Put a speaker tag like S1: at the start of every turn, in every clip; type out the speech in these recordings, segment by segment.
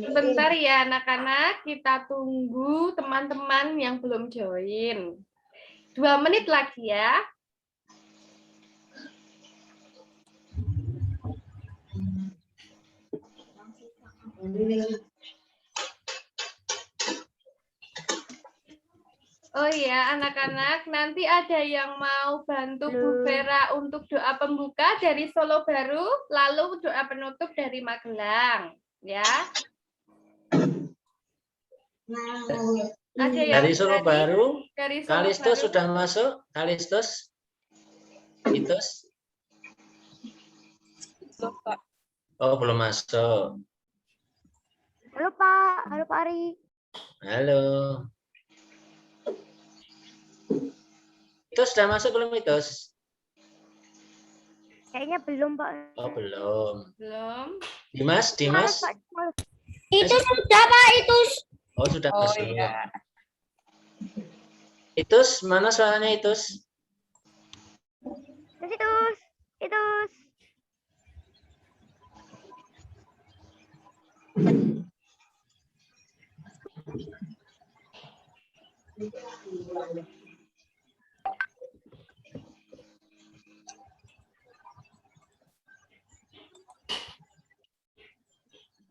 S1: Sebentar ya anak-anak, kita tunggu teman-teman yang belum join. 2 menit lagi ya. Oh iya anak-anak, nanti ada yang mau bantu Bu Vera untuk doa pembuka dari Solo Baru, lalu doa penutup dari Magelang, ya. Ada yang
S2: Dari Solo Baru,
S1: dari Solo
S2: Kalistus
S1: Baru.
S2: sudah masuk, Kalistus, Itus. Oh belum masuk.
S3: Halo Pak, Ari.
S2: Halo. Itu sudah masuk belum Itus?
S3: Kayaknya belum Pak.
S2: Oh belum.
S1: Belum.
S2: Dimas.
S3: Itu sudah Pak, itu.
S2: Oh sudah masuk.
S4: Iya.
S2: Itus, mana suaranya Itus?
S3: Itu.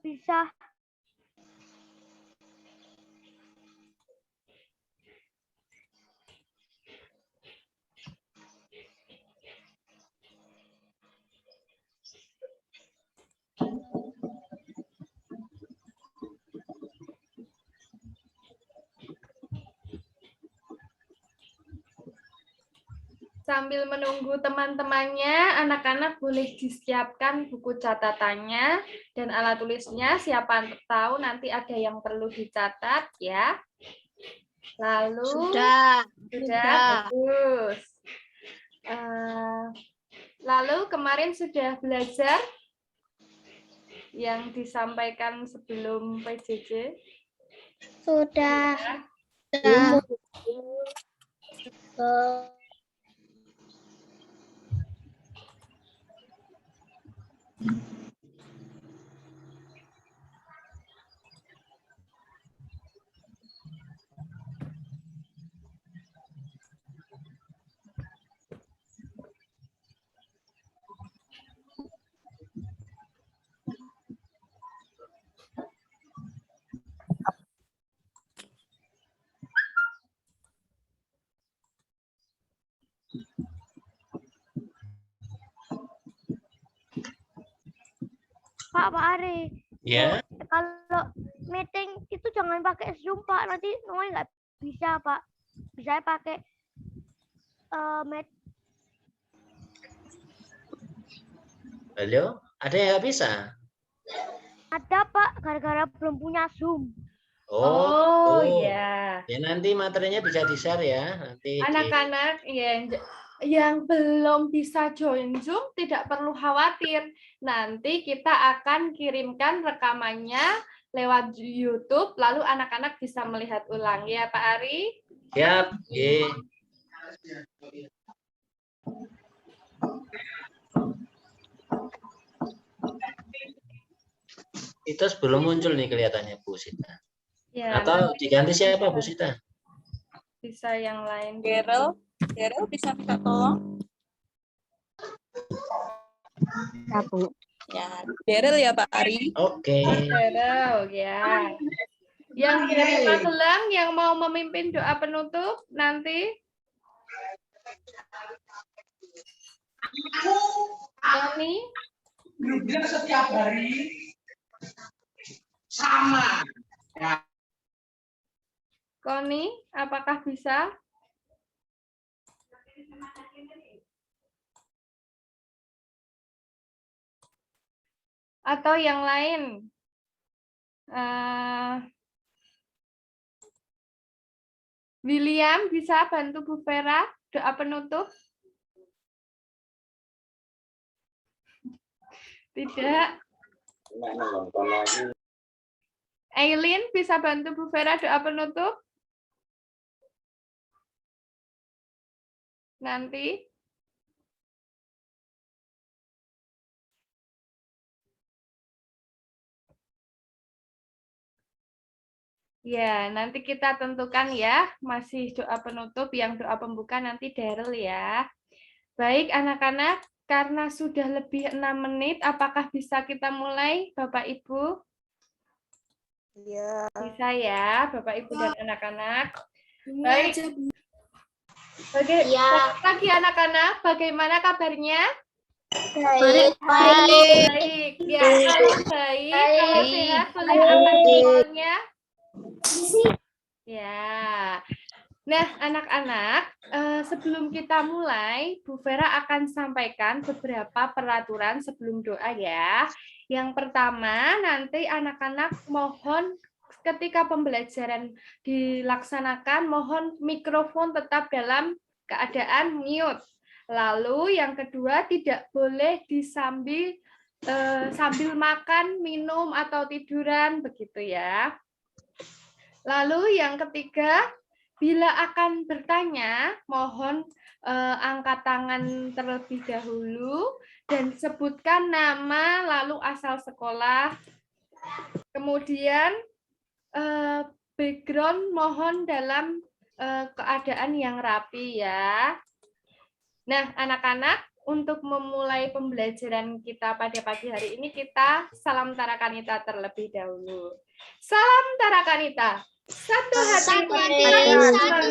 S3: Bisa.
S1: Sambil menunggu teman-temannya, anak-anak boleh disiapkan buku catatannya dan alat tulisnya. Siapa tahu nanti ada yang perlu dicatat ya. Lalu
S3: Sudah.
S1: bagus. Lalu kemarin sudah belajar yang disampaikan sebelum PJJ?
S3: Sudah. Pak Ari.
S2: Ya.
S3: Kalau meeting itu jangan pakai Zoom Pak, nanti nggak bisa Pak. Bisa pakai
S2: Halo, ada yang nggak bisa?
S3: ada Pak, gara-gara belum punya Zoom.
S1: Oh ya.
S2: Ya nanti materinya bisa di-share ya. Nanti
S1: anak-anak yang belum bisa join Zoom tidak perlu khawatir. Nanti kita akan kirimkan rekamannya lewat YouTube, lalu anak-anak bisa melihat ulang ya Pak Ari.
S2: Siap. Itu belum muncul nih kelihatannya Bu Sita.
S1: Ya,
S2: Atau diganti siapa Bu Sita?
S1: Bisa yang lain.
S4: Daryl bisa minta tolong?
S3: Ya Bu.
S4: Ya, Daryl ya Pak Ari.
S2: Oke.
S1: Daryl ya. Yang dari Magelang yang mau memimpin doa penutup nanti. Tony.
S5: Grupnya setiap hari sama. Ya.
S1: Koni, apakah bisa? Atau yang lain? William bisa bantu Bu Vera doa penutup? Tidak. Aileen bisa bantu Bu Vera doa penutup? Nanti. Ya, nanti kita tentukan ya, masih doa penutup, yang doa pembuka nanti Daryl ya. Baik anak-anak, karena sudah lebih 6 menit, apakah bisa kita mulai Bapak Ibu?
S4: Iya.
S1: Bisa ya, Bapak Ibu dan anak-anak. Baik. Selamat pagi anak-anak, bagaimana kabarnya?
S3: Baik,
S1: Baik, ya kalau baik, kalau sehat boleh angkat jempolnya. Ya, nah anak-anak, sebelum kita mulai, Bu Vera akan sampaikan beberapa peraturan sebelum doa ya. Yang pertama, nanti anak-anak mohon ketika pembelajaran dilaksanakan, mohon mikrofon tetap dalam keadaan mute. Lalu yang kedua, tidak boleh disambil sambil makan, minum, atau tiduran, begitu ya. Lalu yang ketiga, bila akan bertanya, mohon angkat tangan terlebih dahulu dan sebutkan nama, lalu asal sekolah. Kemudian background mohon dalam keadaan yang rapi ya. Nah, anak-anak, untuk memulai pembelajaran kita pada pagi hari ini, kita salam Tarakanita terlebih dahulu. Salam Tarakanita. Satu hati,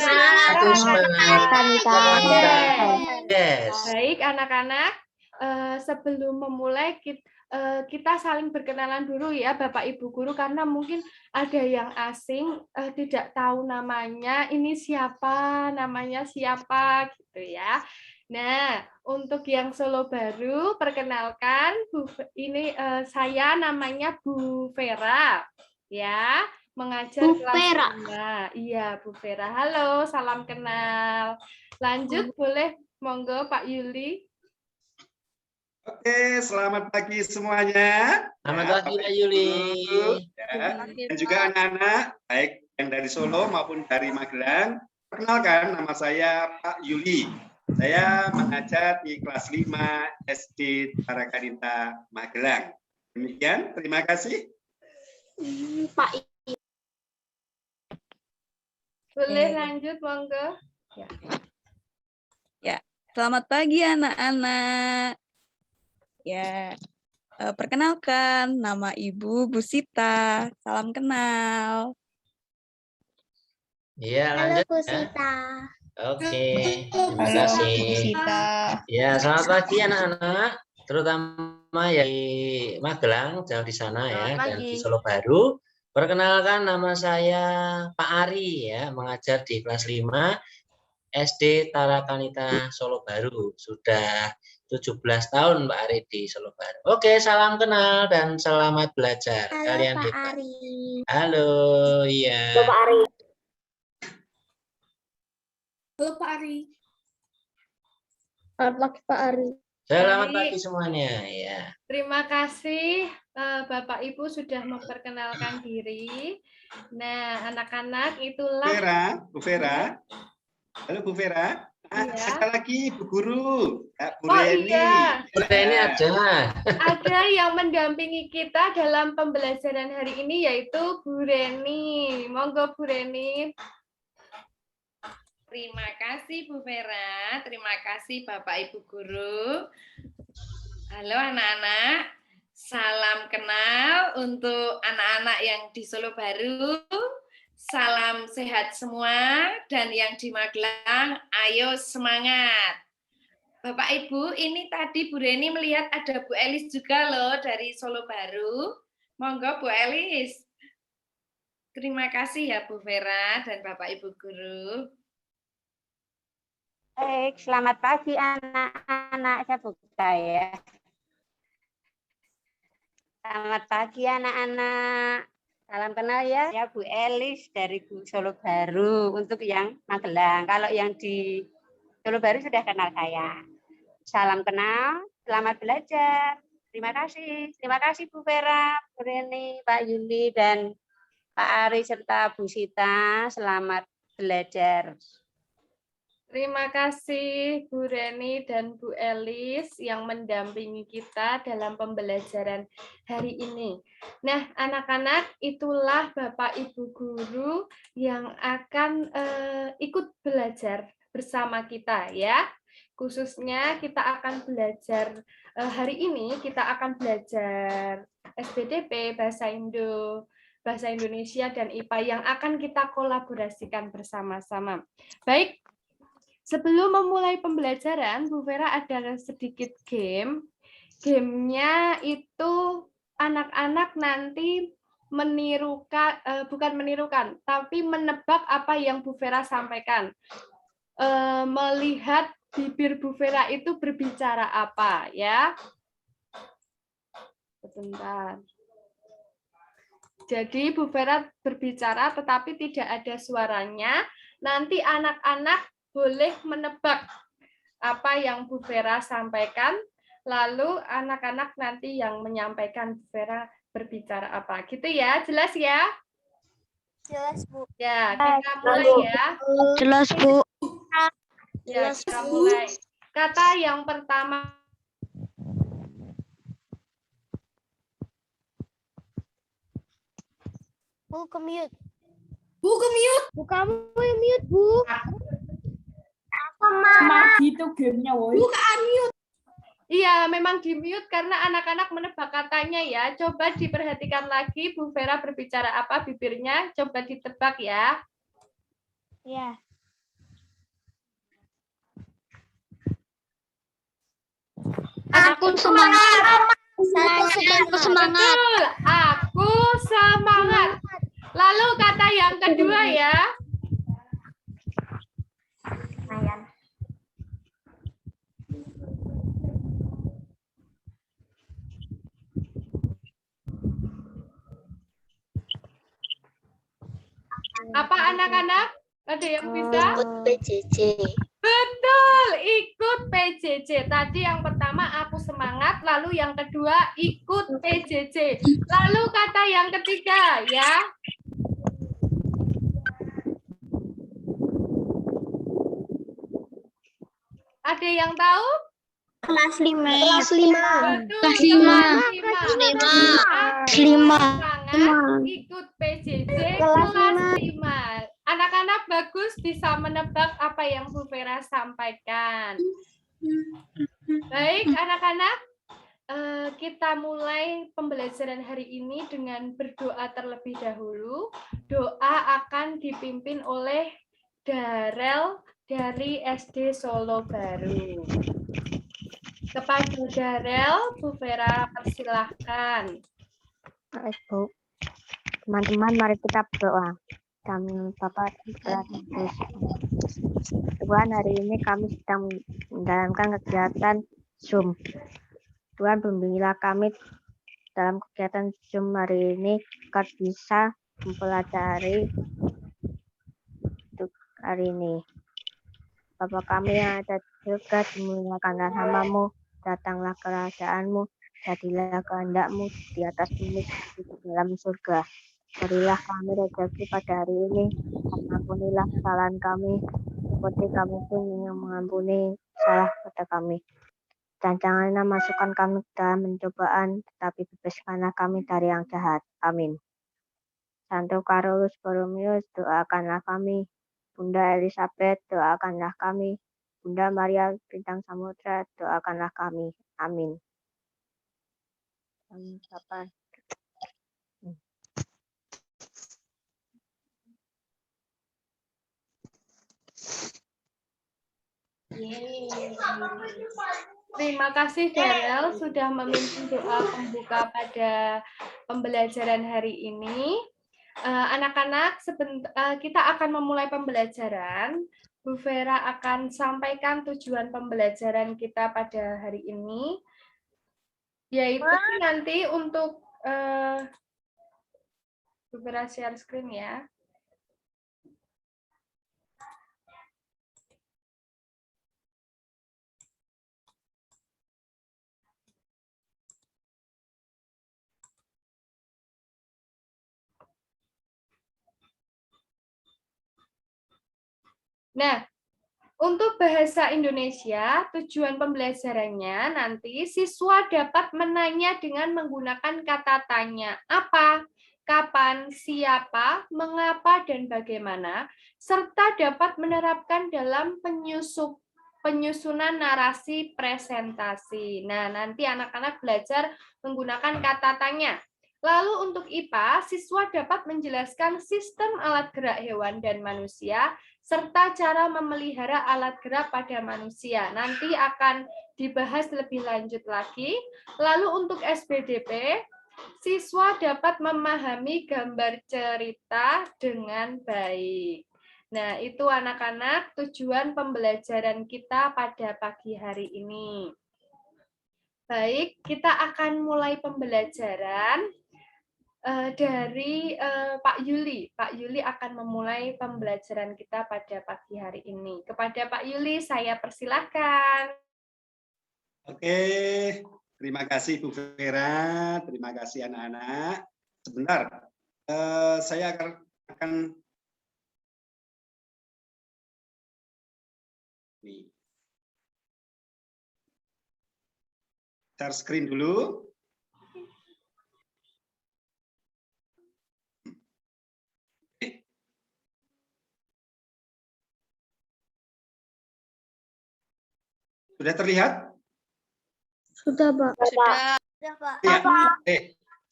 S2: Satu semangat. Yes.
S1: Baik anak-anak, sebelum memulai kita saling berkenalan dulu ya Bapak Ibu Guru, karena mungkin ada yang asing, tidak tahu namanya, ini siapa, namanya siapa gitu ya. Nah, untuk yang Solo baru, perkenalkan, ini saya namanya Bu Vera, ya, mengajar kelas 5. Iya, Bu Vera. Halo, salam kenal. Lanjut, boleh, monggo Pak Yuli.
S5: Oke, selamat pagi semuanya.
S2: Selamat
S5: Ya,
S2: pagi,
S5: Bapak
S2: Pak
S5: Ibu
S2: Yuli.
S5: Guru, ya. Dan juga anak-anak, baik yang dari Solo maupun dari Magelang. Perkenalkan, nama saya Pak Yuli. Saya mengajar di kelas 5 SD Tarakanita Magelang. Demikian, terima kasih.
S1: Boleh lanjut, monggo.
S4: Selamat pagi anak-anak. Ya, perkenalkan nama Ibu Bu Sita. Salam kenal.
S2: Iya, lanjut ya. Oke, terima kasih. Ya, selamat pagi anak-anak, terutama yang di Magelang, jauh di sana ya, dan di Solo Baru. Perkenalkan, nama saya Pak Ari ya, mengajar di kelas 5 SD Tarakanita Solo Baru. Sudah 17 tahun Pak Ari di Solo Baru. Oke, salam kenal dan selamat belajar. Kalian hebat. Halo, iya.
S3: Bapak Ari.
S6: Halo Pak Ari.
S3: Selamat pagi Pak Ari.
S2: Selamat
S1: Baik.
S2: pagi semuanya ya.
S1: Terima kasih Bapak Ibu sudah memperkenalkan diri. Nah, anak-anak itulah.
S5: Bu Vera. Halo Bu Vera.
S1: Iya.
S5: Sekali lagi Bu Guru. Bu
S1: Oh
S5: Reni.
S1: iya,
S2: Kita ini
S1: ada yang mendampingi kita dalam pembelajaran hari ini yaitu Bu Reni. Monggo Bu Reni.
S7: Terima kasih Bu Vera, terima kasih Bapak Ibu Guru. Halo anak-anak, salam kenal untuk anak-anak yang di Solo Baru. Salam sehat semua dan yang di Magelang, ayo semangat. Bapak Ibu, ini tadi Bu Reni melihat ada Bu Elis juga loh dari Solo Baru. Monggo Bu Elis. Terima kasih ya Bu Vera dan Bapak Ibu Guru.
S3: Baik, selamat pagi anak-anak. Saya buka ya. Selamat pagi anak-anak. Salam kenal ya. Ya Bu Elis dari Solo Baru untuk yang Magelang. Kalau yang di Solo Baru sudah kenal saya. Salam kenal, selamat belajar. Terima kasih. Terima kasih Bu Vera, Bu Reni, Pak Yuli, dan Pak Ari serta Bu Sita. Selamat belajar.
S1: Terima kasih Bu Reni dan Bu Elis yang mendampingi kita dalam pembelajaran hari ini. Nah, anak-anak, itulah Bapak Ibu guru yang akan ikut belajar bersama kita ya. Khususnya kita akan belajar hari ini kita akan belajar SPDP, Bahasa Indonesia dan IPA yang akan kita kolaborasikan bersama-sama. Baik, sebelum memulai pembelajaran, Bu Vera ada sedikit game. Gamenya itu anak-anak nanti menirukan, bukan menirukan, tapi menebak apa yang Bu Vera sampaikan. Melihat bibir Bu Vera itu berbicara apa, ya. Sebentar. Jadi Bu Vera berbicara tetapi tidak ada suaranya. Nanti anak-anak boleh menebak apa yang Bu Vera sampaikan, lalu anak-anak nanti yang menyampaikan Bu Vera berbicara apa. Gitu ya, jelas ya?
S8: Jelas, Bu.
S1: Ya, kita mulai ya.
S8: Jelas, Bu.
S1: Ya, kita mulai. Kata yang pertama.
S8: Bu, ke-mute.
S6: Bu, ke-mute.
S8: Bu, kamu yang mute, Bu.
S6: Sama gitu gamenya, woi. Bu, ke-unmute.
S1: Iya, memang di-mute karena anak-anak menebak katanya ya. Coba diperhatikan lagi Bu Vera berbicara apa bibirnya, coba ditebak ya.
S8: Ya.
S1: Aku semangat.
S8: Aku semangat.
S1: Betul, aku semangat. Lalu kata yang kedua ya. Apa anak-anak? Ada yang bisa?
S8: Ikut PJJ.
S1: Betul, ikut PJJ. Tadi yang pertama aku semangat, lalu yang kedua ikut PJJ. Lalu kata yang ketiga ya. Ada yang tahu?
S8: Kelas 5.
S1: Kelas 5. Betul,
S8: Kelas 5.
S1: Kelas 5. Semangat, ikut PJJ kelas 5. Anak-anak bagus bisa menebak apa yang Bu Vera sampaikan. Baik, anak-anak, kita mulai pembelajaran hari ini dengan berdoa terlebih dahulu. Doa akan dipimpin oleh Darel dari SD Solo Baru. Kepada Darel, Bu Vera persilahkan.
S8: Baik, Bu. Teman-teman, mari kita berdoa. Kami Bapak Yesus. Tuhan, hari ini kami sedang menjalankan kegiatan Zoom. Tuhan, bimbinglah kami dalam kegiatan Zoom hari ini agar bisa mempelajari untuk hari ini. Bapa kami yang ada di surga, dimuliakanlah nama-Mu, datanglah kerajaan-Mu, jadilah kehendak-Mu di atas bumi seperti di dalam surga. Berilah kami rezeki pada hari ini, dan ampunilah kesalahan kami, seperti kami pun yang mengampuni salah pada kami. Dan janganlah masukkan kami ke dalam pencobaan, tetapi bebaskanlah kami dari yang jahat. Amin. Santo Carolus Borromeus, doakanlah kami. Bunda Elizabeth, doakanlah kami. Bunda Maria Bintang Samudra, doakanlah kami. Amin. Amin. Bapak.
S1: Terima kasih Darel sudah memimpin doa pembuka pada pembelajaran hari ini. Anak-anak, kita akan memulai pembelajaran. Bu Vera akan sampaikan tujuan pembelajaran kita pada hari ini, yaitu nanti untuk Bu Vera share screen ya. Nah, Untuk bahasa Indonesia, tujuan pembelajarannya nanti siswa dapat menanya dengan menggunakan kata tanya. Apa, kapan, siapa, mengapa, dan bagaimana, serta dapat menerapkan dalam penyusunan narasi presentasi. Nah, nanti anak-anak belajar menggunakan kata tanya. Lalu untuk IPA, siswa dapat menjelaskan sistem alat gerak hewan dan manusia, serta cara memelihara alat gerak pada manusia. Nanti akan dibahas lebih lanjut lagi. Lalu untuk SBDP, siswa dapat memahami gambar cerita dengan baik. Nah, itu anak-anak tujuan pembelajaran kita pada pagi hari ini. Baik, kita akan mulai pembelajaran dari Pak Yuli. Pak Yuli akan memulai pembelajaran kita pada pagi hari ini. Kepada Pak Yuli, saya persilahkan.
S5: Oke, terima kasih Bu Vera, terima kasih anak-anak. Sebentar, saya akan share screen dulu. Sudah terlihat?
S8: Sudah, Pak.
S4: Sudah.
S5: Ya.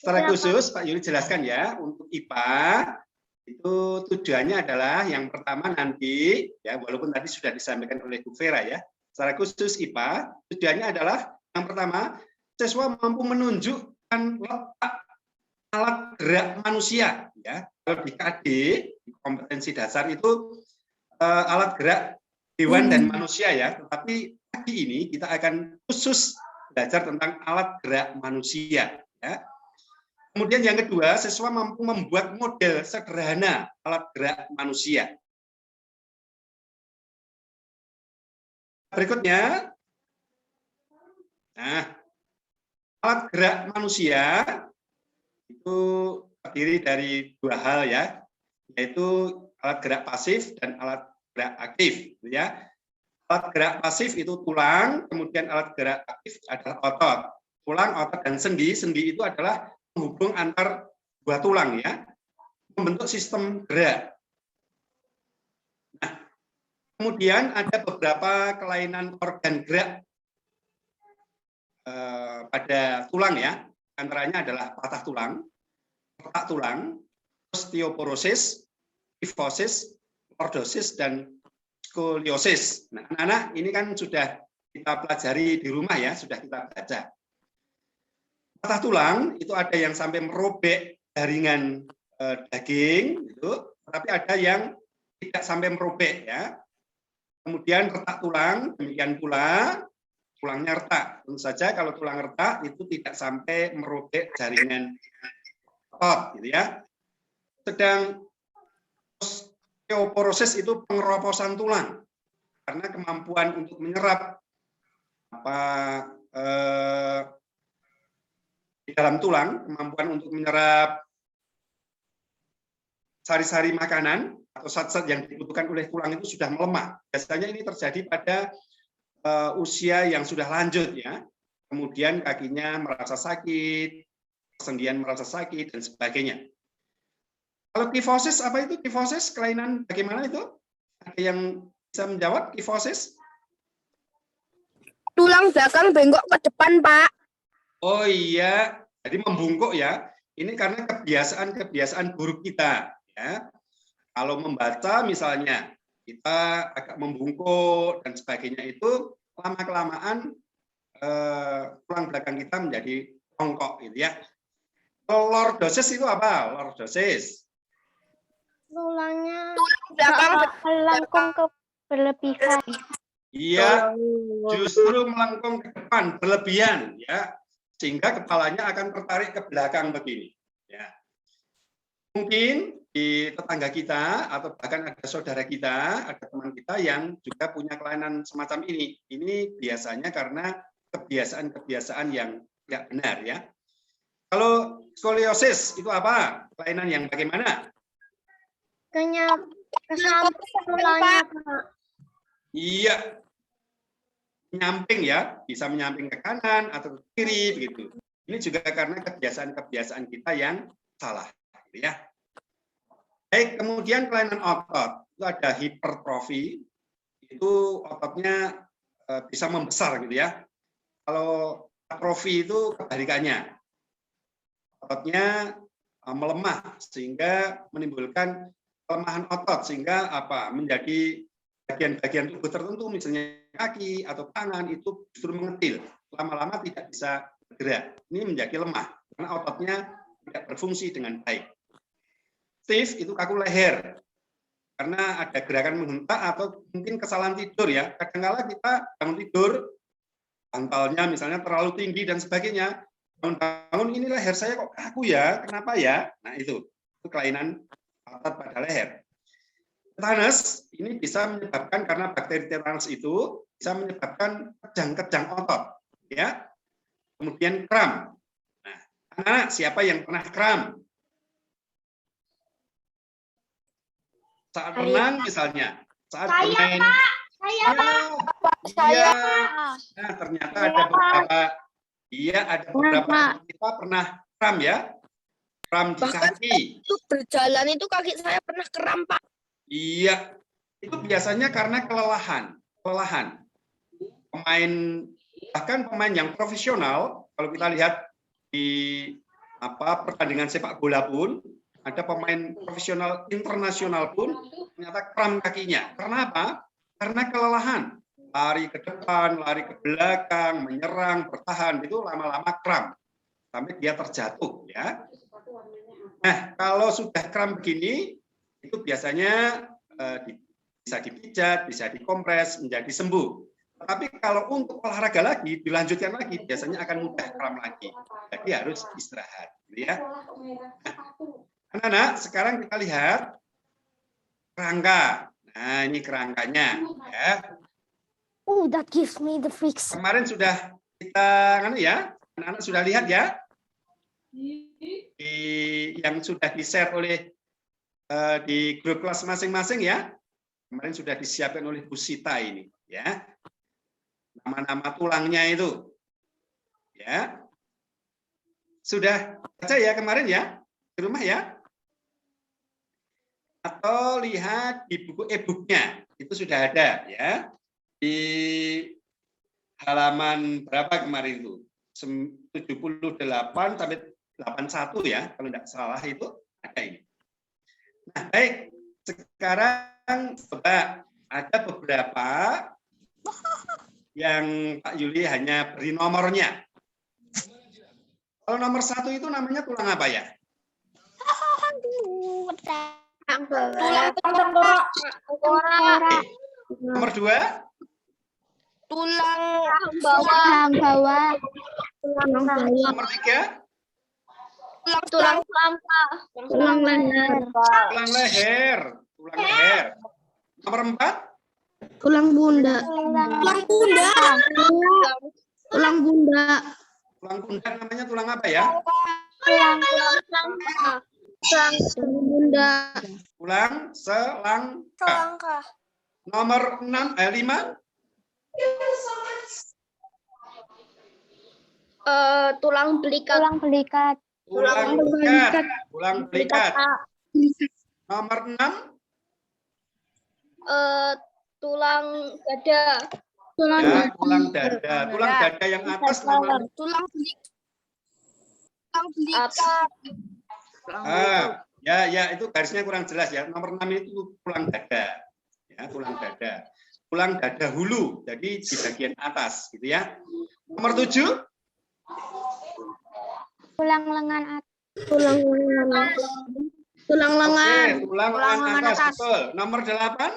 S5: Secara khusus Pak Yuli jelaskan ya, untuk IPA itu tujuannya adalah yang pertama nanti ya, walaupun tadi sudah disampaikan oleh Bu Vera ya. Secara khusus IPA tujuannya adalah yang pertama siswa mampu menunjukkan letak alat gerak manusia ya. Kalau di KD kompetensi dasar itu alat gerak hewan dan manusia ya, tetapi pagi ini kita akan khusus belajar tentang alat gerak manusia ya. Kemudian yang kedua, siswa mampu membuat model sederhana alat gerak manusia. Berikutnya, nah, alat gerak manusia itu terdiri dari dua hal ya, yaitu alat gerak pasif dan alat gerak aktif ya. Alat gerak pasif itu tulang, kemudian alat gerak aktif adalah otot. Tulang, otot, dan sendi. Sendi itu adalah penghubung antar dua tulang ya, membentuk sistem gerak. Nah, kemudian ada beberapa kelainan organ gerak pada tulang ya, antaranya adalah patah tulang, retak tulang, osteoporosis, kifosis, lordosis, dan skoliosis. Nah, anak-anak ini kan sudah kita pelajari di rumah ya, sudah kita baca. Patah tulang itu ada yang sampai merobek jaringan daging, itu, tapi ada yang tidak sampai merobek ya. Kemudian retak tulang, demikian pula tulangnya retak. Tentu saja kalau tulang retak itu tidak sampai merobek jaringan otot, gitu ya. Sedang osteoporosis itu pengeroposan tulang karena kemampuan untuk menyerap di dalam tulang, kemampuan untuk menyerap sari-sari makanan atau zat-zat yang dibutuhkan oleh tulang itu sudah melemah. Biasanya ini terjadi pada usia yang sudah lanjut ya. Kemudian kakinya merasa sakit, persendian merasa sakit dan sebagainya. Kalau kifosis, apa itu kifosis? Kelainan bagaimana itu? Ada yang bisa menjawab kifosis?
S8: Tulang belakang bengkok ke depan, Pak.
S5: Oh iya, jadi membungkuk ya. Ini karena kebiasaan buruk kita. Ya. Kalau membaca misalnya, kita agak membungkuk dan sebagainya itu, lama-kelamaan tulang belakang kita menjadi bongkok. Gitu ya. Lordosis itu apa? Lordosis.
S8: Tulangnya melengkung ke berlebihan.
S5: Iya, justru melengkung ke depan berlebihan ya, sehingga kepalanya akan tertarik ke belakang begini. Ya. Mungkin di tetangga kita atau bahkan ada saudara kita, ada teman kita yang juga punya kelainan semacam ini. Ini biasanya karena kebiasaan-kebiasaan yang tidak benar ya. Kalau skoliosis itu apa? Kelainan yang bagaimana?
S8: Kesamping tulangnya, Pak.
S5: Iya. Menyamping ya, bisa menyamping ke kanan atau ke kiri begitu. Ini juga karena kebiasaan-kebiasaan kita yang salah, gitu ya. Baik, kemudian kelainan otot itu ada hipertrofi, itu ototnya bisa membesar gitu ya. Kalau atrofi itu kebalikannya, ototnya melemah sehingga menimbulkan kelemahan otot sehingga menjadi bagian-bagian tubuh tertentu misalnya kaki atau tangan itu justru mengetil, lama-lama tidak bisa bergerak. Ini menjadi lemah karena ototnya tidak berfungsi dengan baik. Stiff itu kaku leher karena ada gerakan menghentak atau mungkin kesalahan tidur ya. Kadang-kala kita bangun tidur, bantalnya misalnya terlalu tinggi dan sebagainya. Bangun-bangun ini leher saya kok kaku ya, kenapa ya? Nah itu kelainan otot pada leher. Tetanus ini bisa menyebabkan karena bakteri tetanus itu bisa menyebabkan kejang-kejang otot, ya. Kemudian kram. Nah, anak-anak siapa yang pernah kram? Saat renang misalnya, saat bermain. Iya. Nah, ternyata ada beberapa. Iya, ada beberapa kita pernah kram ya. Kram di kaki.
S9: Itu berjalan itu kaki saya pernah kram, Pak.
S5: Iya, itu biasanya karena kelelahan. Bahkan pemain yang profesional, kalau kita lihat di pertandingan sepak bola pun, ada pemain profesional internasional pun ternyata kram kakinya. Karena apa? Karena kelelahan. Lari ke depan, lari ke belakang, menyerang, bertahan, itu lama-lama kram. Sampai dia terjatuh. Ya. Nah, kalau sudah kram begini, itu biasanya bisa dipijat, bisa dikompres, menjadi sembuh. Tapi kalau untuk olahraga lagi, dilanjutkan lagi, biasanya akan mudah kram lagi. Jadi harus istirahat. Ya. Anak-anak, sekarang kita lihat kerangka. Nah, ini kerangkanya. Ya.
S8: Oh, that gives me the fix.
S5: Kemarin sudah kita, anak-anak sudah lihat ya? Yang sudah di-share oleh di grup kelas masing-masing ya. Kemarin sudah disiapkan oleh Bu Sita ini ya. Nama-nama tulangnya itu. Ya. Sudah baca ya kemarin ya di rumah ya. Atau lihat di buku e-booknya itu sudah ada ya. Di halaman berapa kemarin itu? 78 sampai 81 ya kalau tidak salah itu ada ini. Nah, baik, sekarang coba ada beberapa yang Pak Yuli hanya beri nomornya. Kalau nomor 1 itu namanya tulang apa ya?
S9: Tulang
S5: tengkorak. Nomor 2?
S9: Tulang
S8: bawah.
S5: Nomor 3?
S9: Tulang
S8: leher.
S5: Nomor 4?
S8: Tulang bunda.
S5: Tulang bunda namanya tulang apa ya? Tulang selangka. Nomor 5?
S9: tulang belikat.
S5: Tulang belikat. Nomor 6?
S9: Tulang dada.
S5: Tulang dada. Tulang dada yang atas namanya
S9: Tulang belikat.
S5: Ya itu garisnya kurang jelas ya. Nomor 6 itu tulang dada. Ya, tulang dada. Tulang dada hulu. Jadi di bagian atas gitu ya. Nomor 7?
S8: Tulang lengan atas.
S5: Tulang lengan atas. Betul. Nomor 8?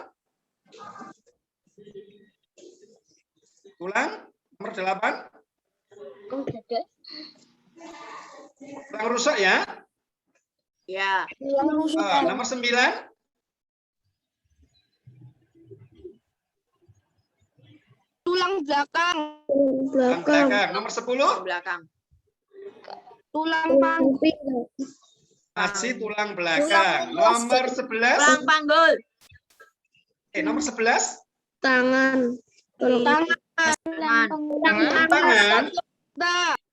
S5: Nomor 8? Tulang rusuk ya?
S9: Ya.
S5: Nomor 9?
S9: Tulang belakang.
S5: Nomor 10?
S9: Belakang. Tulang panggung.
S5: Masih tulang belakang. Nomor 11?
S9: Tulang panggul.
S5: Nomor 11?
S9: tangan. Tangan.
S5: Tangan.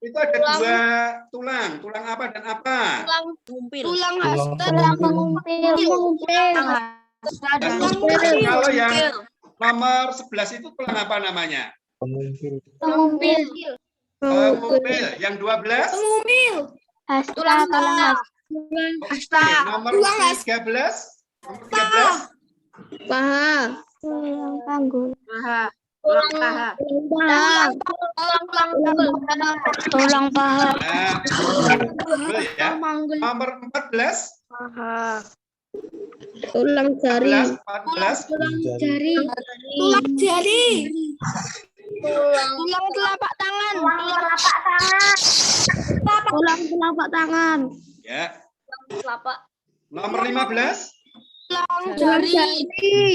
S5: Itu ada dua tulang. Tulang apa dan apa?
S9: Tulang hasta. Tulang pengumpil.
S5: Kalau yang nomor 11 itu tulang apa namanya?
S8: Pengumpil.
S5: Pengumpil. Yang 12?
S6: Pengumpil.
S9: Tulang hasta.
S5: Oke, nomor 13? Nomor 13?
S9: Paha.
S8: Tulang panggul.
S9: Tulang paha.
S8: Tulang paha.
S5: Nah, betul ya. Nomor 14?
S8: Paha.
S9: Tulang jari.
S5: 14?
S9: Tulang jari.
S6: Tulang jari.
S9: Tulang telapak tangan. Tulang telapak tangan.
S5: Ya. Nomor 15?
S9: Tulang jari.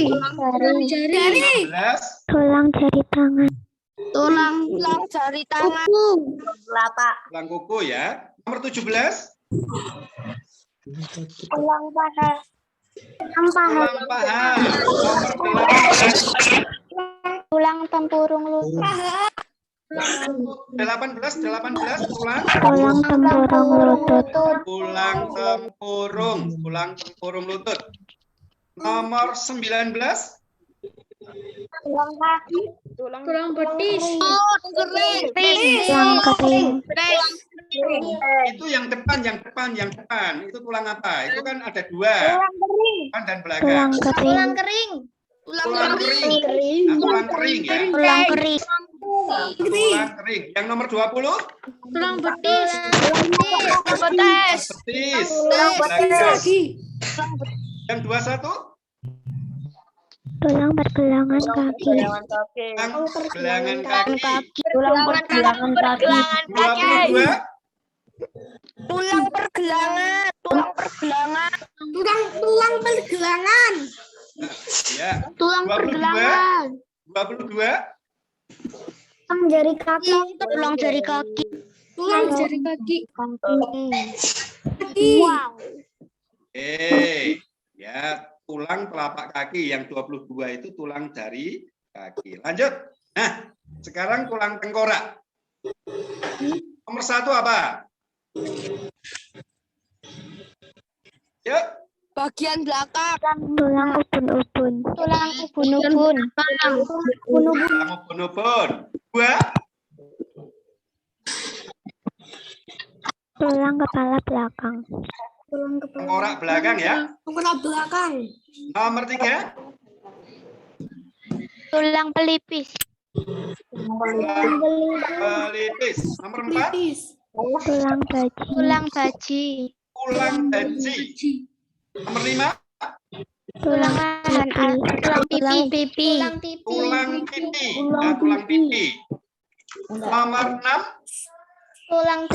S9: Tulang jari.
S5: 15?
S8: Tulang jari tangan.
S9: Tulang jari tangan.
S5: Tulang kuku ya. Nomor 17?
S8: Tulang paha.
S5: Tulang paha. Nomor 18?
S8: Tulang tempurung lutut.
S5: 18 tulang.
S8: Tulang tempurung lutut.
S5: Tulang tempurung lutut. Nomor 19?
S8: Tulang kaki.
S9: Tulang betis.
S8: Tulang kering.
S5: Itu yang depan. Itu tulang apa? Itu kan ada dua. Depan dan belakang.
S8: Tulang kering.
S5: Tulang kering. Nah, tulang kering ya.
S8: Tulang kering.
S5: Tulang kering. Yang nomor 20?
S9: Tulang betis.
S5: Betis. Yang 21?
S8: Tulang pergelangan kaki.
S5: Tulang pergelangan kaki.
S8: Tulang pergelangan kaki.
S5: 22?
S9: Tulang pergelangan. Tulang pergelangan.
S6: Tulang pergelangan.
S5: Ya.
S9: Tulang
S5: 22?
S9: pergelangan.
S5: 22?
S8: Tulang jari kaki.
S9: Tulang jari kaki.
S6: Tulang jari kaki.
S8: Wow.
S5: Ya, tulang telapak kaki. Yang 22 itu tulang jari kaki. Lanjut. Nah, sekarang tulang tengkorak. Nomor 1 apa? Yuk.
S9: Bagian belakang.
S8: Tulang ubun-ubun. Tulang ubun-ubun.
S5: Tulang ubun-ubun. 2.
S8: Tulang kepala belakang.
S5: Tengkorak belakang ya.
S6: Tengkorak belakang.
S5: Nomor 3.
S8: Tulang pelipis.
S5: Tulang pelipis. Nomor 4.
S8: Tulang baji. Tulang baji.
S5: Tulang baji. Nomor 5.
S8: Tulang pipi.
S5: Tulang pipi. Nah, tulang pipi. Nomor 6.
S8: Tulang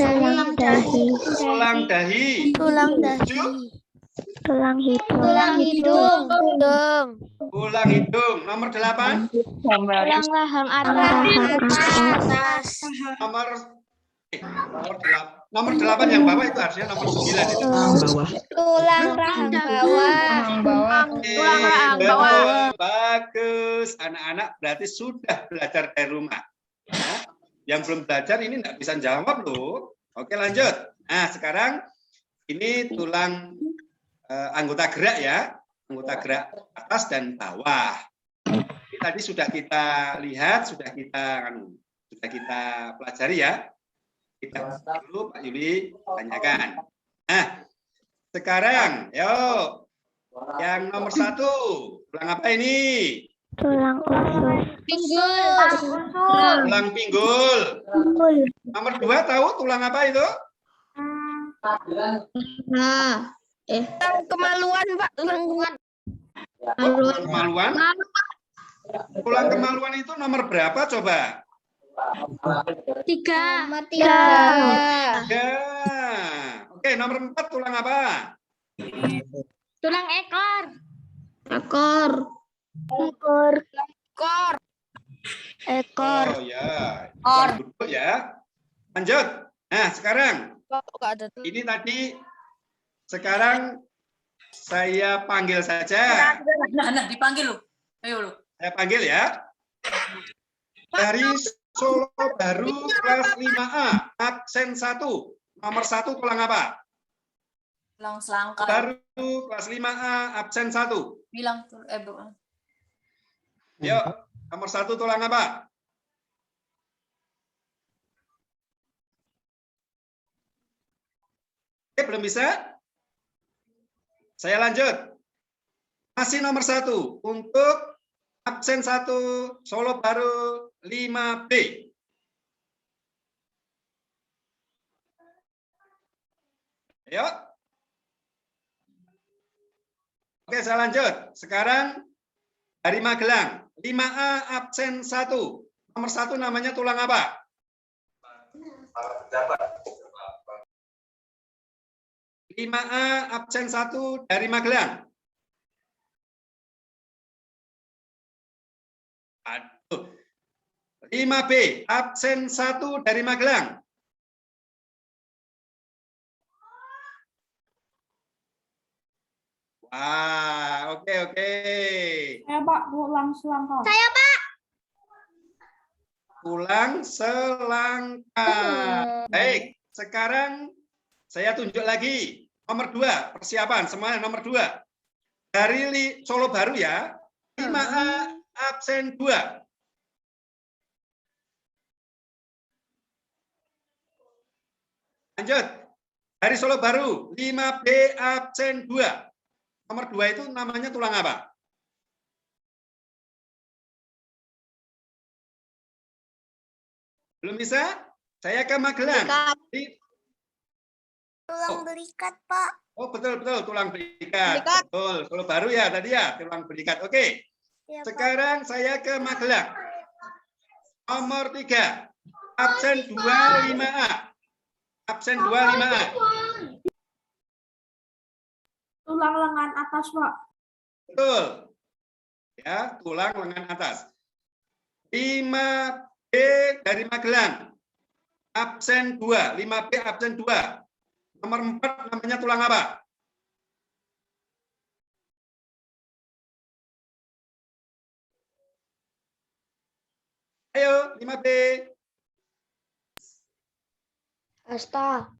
S8: dahi.
S5: Tulang dahi.
S8: Tulang dahi.
S5: 7.
S8: Tulang hidung. Tulang hidung.
S5: Tulang hidung. Nomor 8.
S8: Tulang rahang atas.
S5: Nomor 8 yang bawah itu harusnya nomor 9 itu.
S8: Tulang rahang bawah.
S5: Betul, bagus. Anak-anak berarti sudah belajar dari rumah. Ya. Yang belum belajar ini nggak bisa jawab loh. Oke, lanjut. Nah, sekarang ini tulang anggota gerak ya. Anggota gerak atas dan bawah. Ini tadi sudah kita lihat, sudah kita pelajari ya. Kita dulu Pak Yuli tanyakan. Nah, sekarang, yuk. Yang nomor 1, tulang apa ini?
S8: Tulang usus.
S5: Tulang pinggul. Nomor 2 tahu tulang apa itu?
S9: Tulang kemaluan, Pak. Tulang
S5: kemaluan. Tulang kemaluan itu nomor berapa coba?
S8: 3.
S5: Oke, nomor 4 tulang apa?
S8: Tulang ekor. Ekor.
S5: Oh ya. Duduk ya. Lanjut. Nah, sekarang ini tadi sekarang saya panggil saja.
S10: Nah, dipanggil loh. Ayo loh.
S5: Saya panggil ya. Dari Solo Baru kelas 5A, absen 1. Nomor 1 tulang apa?
S10: Tulang selangkah.
S5: Baru kelas 5A, absen 1.
S10: Bilang Bu.
S5: Yuk, nomor 1 tulang apa? Oke, belum bisa? Saya lanjut. Masih nomor 1 untuk absen 1 Solo Baru 5B. Ayo. Oke, saya lanjut. Sekarang dari Magelang, 5A absen 1. Nomor 1 namanya tulang apa? 5A absen 1 dari Magelang. Aduh. 5B absen 1 dari Magelang. Wah, oke.
S6: Saya Pak, tulang selangkah. Saya Pak.
S5: Tulang selangkah. Baik, sekarang saya tunjuk lagi. Nomor 2, persiapan semuanya nomor 2. Dari Solo Baru ya, 5A absen 2. Lanjut. Dari Solo Baru, 5B absen 2. Nomor 2 itu namanya tulang apa? Belum bisa? Saya ke Magelang.
S6: Tulang belikat, Pak.
S5: Oh, betul, tulang belikat. Betul, Solo Baru ya tadi ya, tulang belikat. Oke.
S6: Ya,
S5: Sekarang saya ke Magelang. Nomor 3, absen 2 5A. Absen 2 5A.
S6: Tulang lengan atas, Pak.
S5: Betul. Ya, tulang lengan atas. 5B dari Magelang. Absen 2, 5B absen 2. Nomor 4 namanya tulang apa? Ayo, 5B.
S6: Hasta.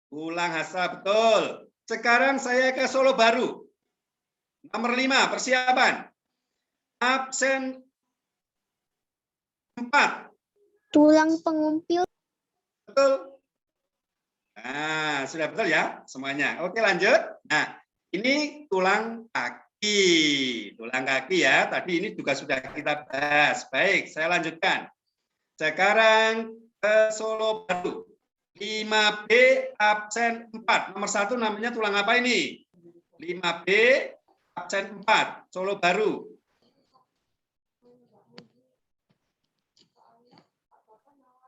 S5: Tulang hasta, betul. Sekarang saya ke Solo Baru. Nomor 5, persiapan. Absen 4.
S6: Tulang pengumpil.
S5: Betul. Nah, sudah betul ya semuanya. Oke, lanjut. Nah, ini tulang kaki. Tulang kaki ya. Tadi ini juga sudah kita bahas. Baik, saya lanjutkan. Sekarang ke Solo Baru. 5B absen 4. Nomor 1 namanya tulang apa ini? 5B absen 4. Solo Baru.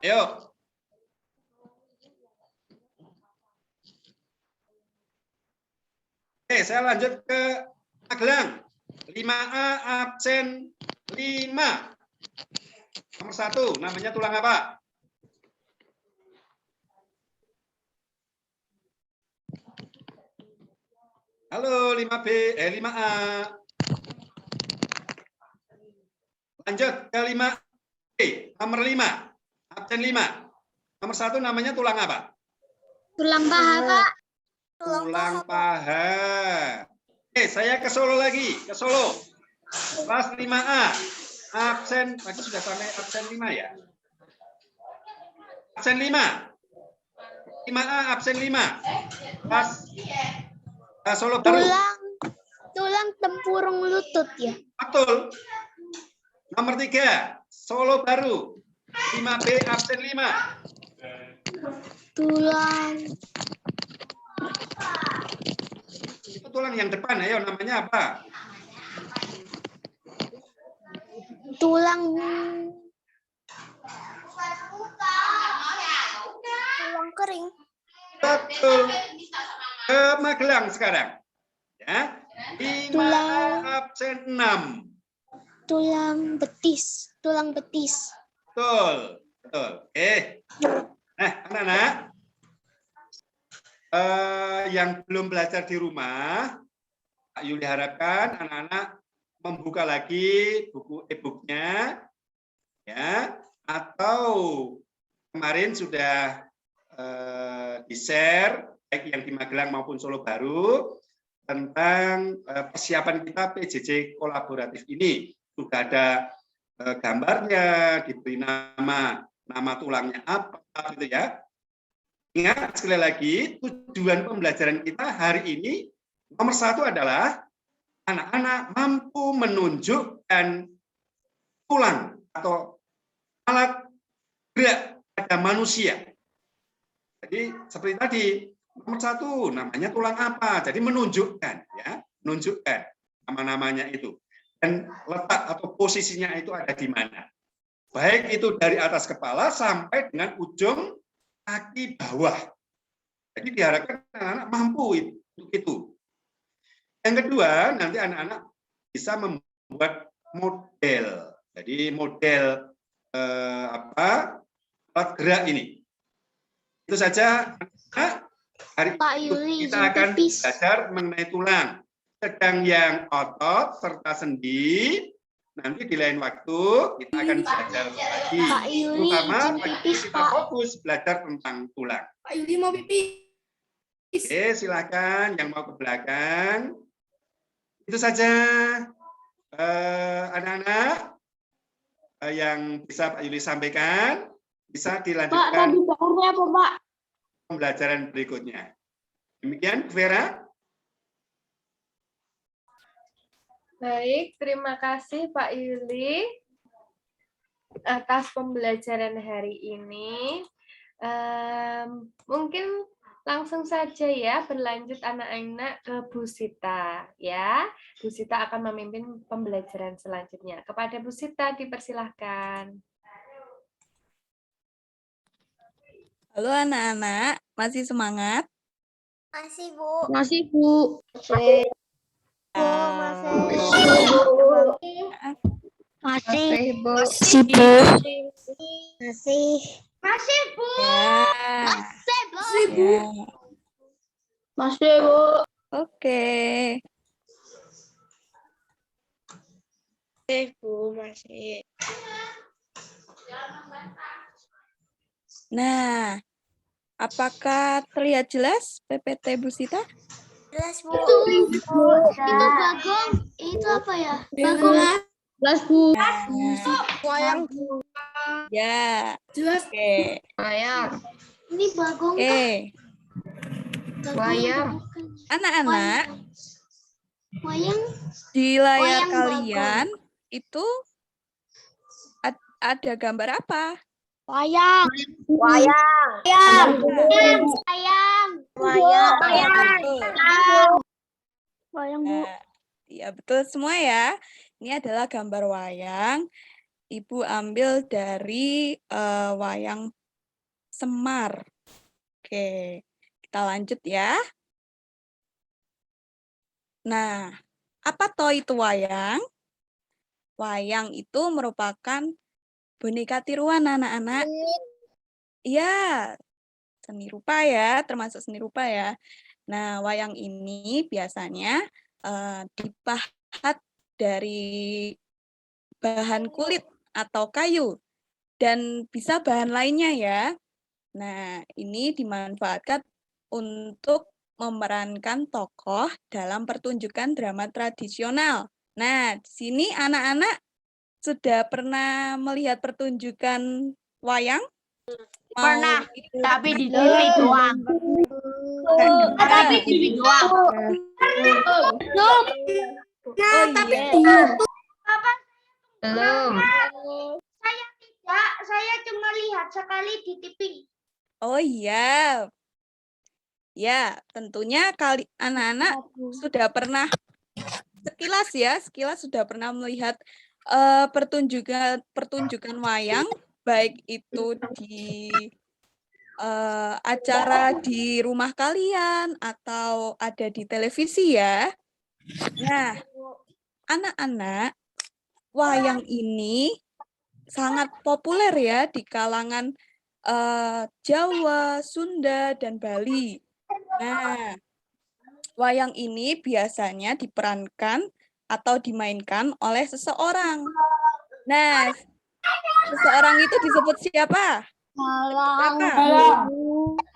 S5: Ayo. Oke, saya lanjut ke Magelang. 5A absen 5. Nomor 1 namanya tulang apa? Halo 5B, 5A. Lanjut ke 5B, nomor 5, absen 5. Nomor 1 namanya tulang apa?
S6: Tulang paha, Pak.
S5: Tulang paha. Oke, saya ke Solo lagi, ke Solo. Kelas 5A, absen, tadi sudah sampai absen 5 ya? Absen 5. 5A absen 5. Kelas Solo Baru.
S6: Tulang tempurung lutut ya.
S5: Betul. Nomor 3, Solo Baru. 5B absen 5.
S6: Tulang.
S5: Itu tulang yang depan, ayo namanya apa?
S6: Tulang kering.
S5: Betul. Ke Magelang sekarang. Ya. 5 absen 6.
S6: Tulang betis.
S5: Betul. Oke. Nah, anak-anak. Yang belum belajar di rumah, Pak Yuli harapkan anak-anak membuka lagi buku e-booknya, ya, atau kemarin sudah di-share baik yang di Magelang maupun Solo Baru tentang persiapan kita PJJ kolaboratif ini. Sudah ada gambarnya, diberi nama tulangnya apa, gitu ya. Ingat sekali lagi, tujuan pembelajaran kita hari ini nomor 1 adalah anak-anak mampu menunjukkan tulang atau alat gerak pada manusia. Jadi seperti tadi, nomor 1 namanya tulang apa? Jadi menunjukkan, ya, menunjukkan nama-namanya itu dan letak atau posisinya itu ada di mana. Baik itu dari atas kepala sampai dengan ujung kaki bawah. Jadi diharapkan anak-anak mampu itu. Yang kedua, nanti anak-anak bisa membuat model. Jadi model alat gerak ini. Itu saja. Hari ini kita akan belajar mengenai tulang. Sedang yang otot serta sendi, nanti di lain waktu kita akan belajar lagi. Terutama kita fokus belajar tentang tulang.
S9: Pak Yuli mau pipis.
S5: Oke, silakan yang mau ke belakang. Itu saja anak-anak yang bisa Pak Yuli sampaikan. Bisa dilanjutkan. Pak, tadi bahannya apa, Pak? Pembelajaran berikutnya. Demikian, Vera.
S1: Baik, terima kasih Pak Yuli atas pembelajaran hari ini. Mungkin langsung saja ya berlanjut anak-anak ke Bu Sita ya. Bu Sita akan memimpin pembelajaran selanjutnya. Kepada Bu Sita dipersilahkan.
S4: Halo anak-anak, masih semangat?
S9: Masih, Bu.
S6: Masih, Bu.
S9: Masih.
S8: Masih, Bu.
S9: Masih, Bu.
S8: Masih.
S9: Masih, Bu.
S4: Ya.
S9: Masih, Bu.
S4: Ya.
S6: Masih, Bu.
S4: Oke.
S9: Masih, Bu. Masih.
S4: Nah, apakah terlihat jelas PPT Bu Sita?
S9: Jelas, Bu. Itu Bagong. Itu apa ya? Bagong.
S6: Jelas, Bu.
S9: Wayang.
S4: Ya.
S9: Jelas.
S4: Oke.
S6: Wayang.
S9: Ini Bagong.
S4: Oke.
S6: Wayang.
S4: Anak-anak,
S9: Wayang.
S4: di layar
S9: Wayang
S4: kalian itu ada gambar apa?
S9: Wayang.
S8: Wayang.
S9: Wayang. Wayang.
S8: Wayang.
S9: Wayang, Bu.
S4: Nah, ya betul semua ya. Ini adalah gambar wayang. Ibu ambil dari wayang Semar. Oke, kita lanjut ya. Nah, apa toh itu wayang? Wayang itu merupakan boneka tiruan anak-anak. Iya, seni rupa ya, termasuk seni rupa ya. Nah, wayang ini biasanya dipahat dari bahan kulit atau kayu dan bisa bahan lainnya ya. Nah, ini dimanfaatkan untuk memerankan tokoh dalam pertunjukan drama tradisional. Nah, di sini anak-anak sudah pernah melihat pertunjukan wayang?
S8: Pernah, tapi di TV doang.
S9: Tapi di doang.
S4: Oh iya.
S6: Belum.
S9: Saya tidak, saya cuma lihat sekali di TV.
S4: Oh iya. Ya, tentunya anak-anak sudah pernah sekilas sudah pernah melihat pertunjukan wayang, baik itu di acara di rumah kalian atau ada di televisi ya. Nah, anak-anak, wayang ini sangat populer ya di kalangan Jawa, Sunda, dan Bali. Nah, wayang ini biasanya diperankan atau dimainkan oleh seseorang. Nah, seseorang itu disebut siapa?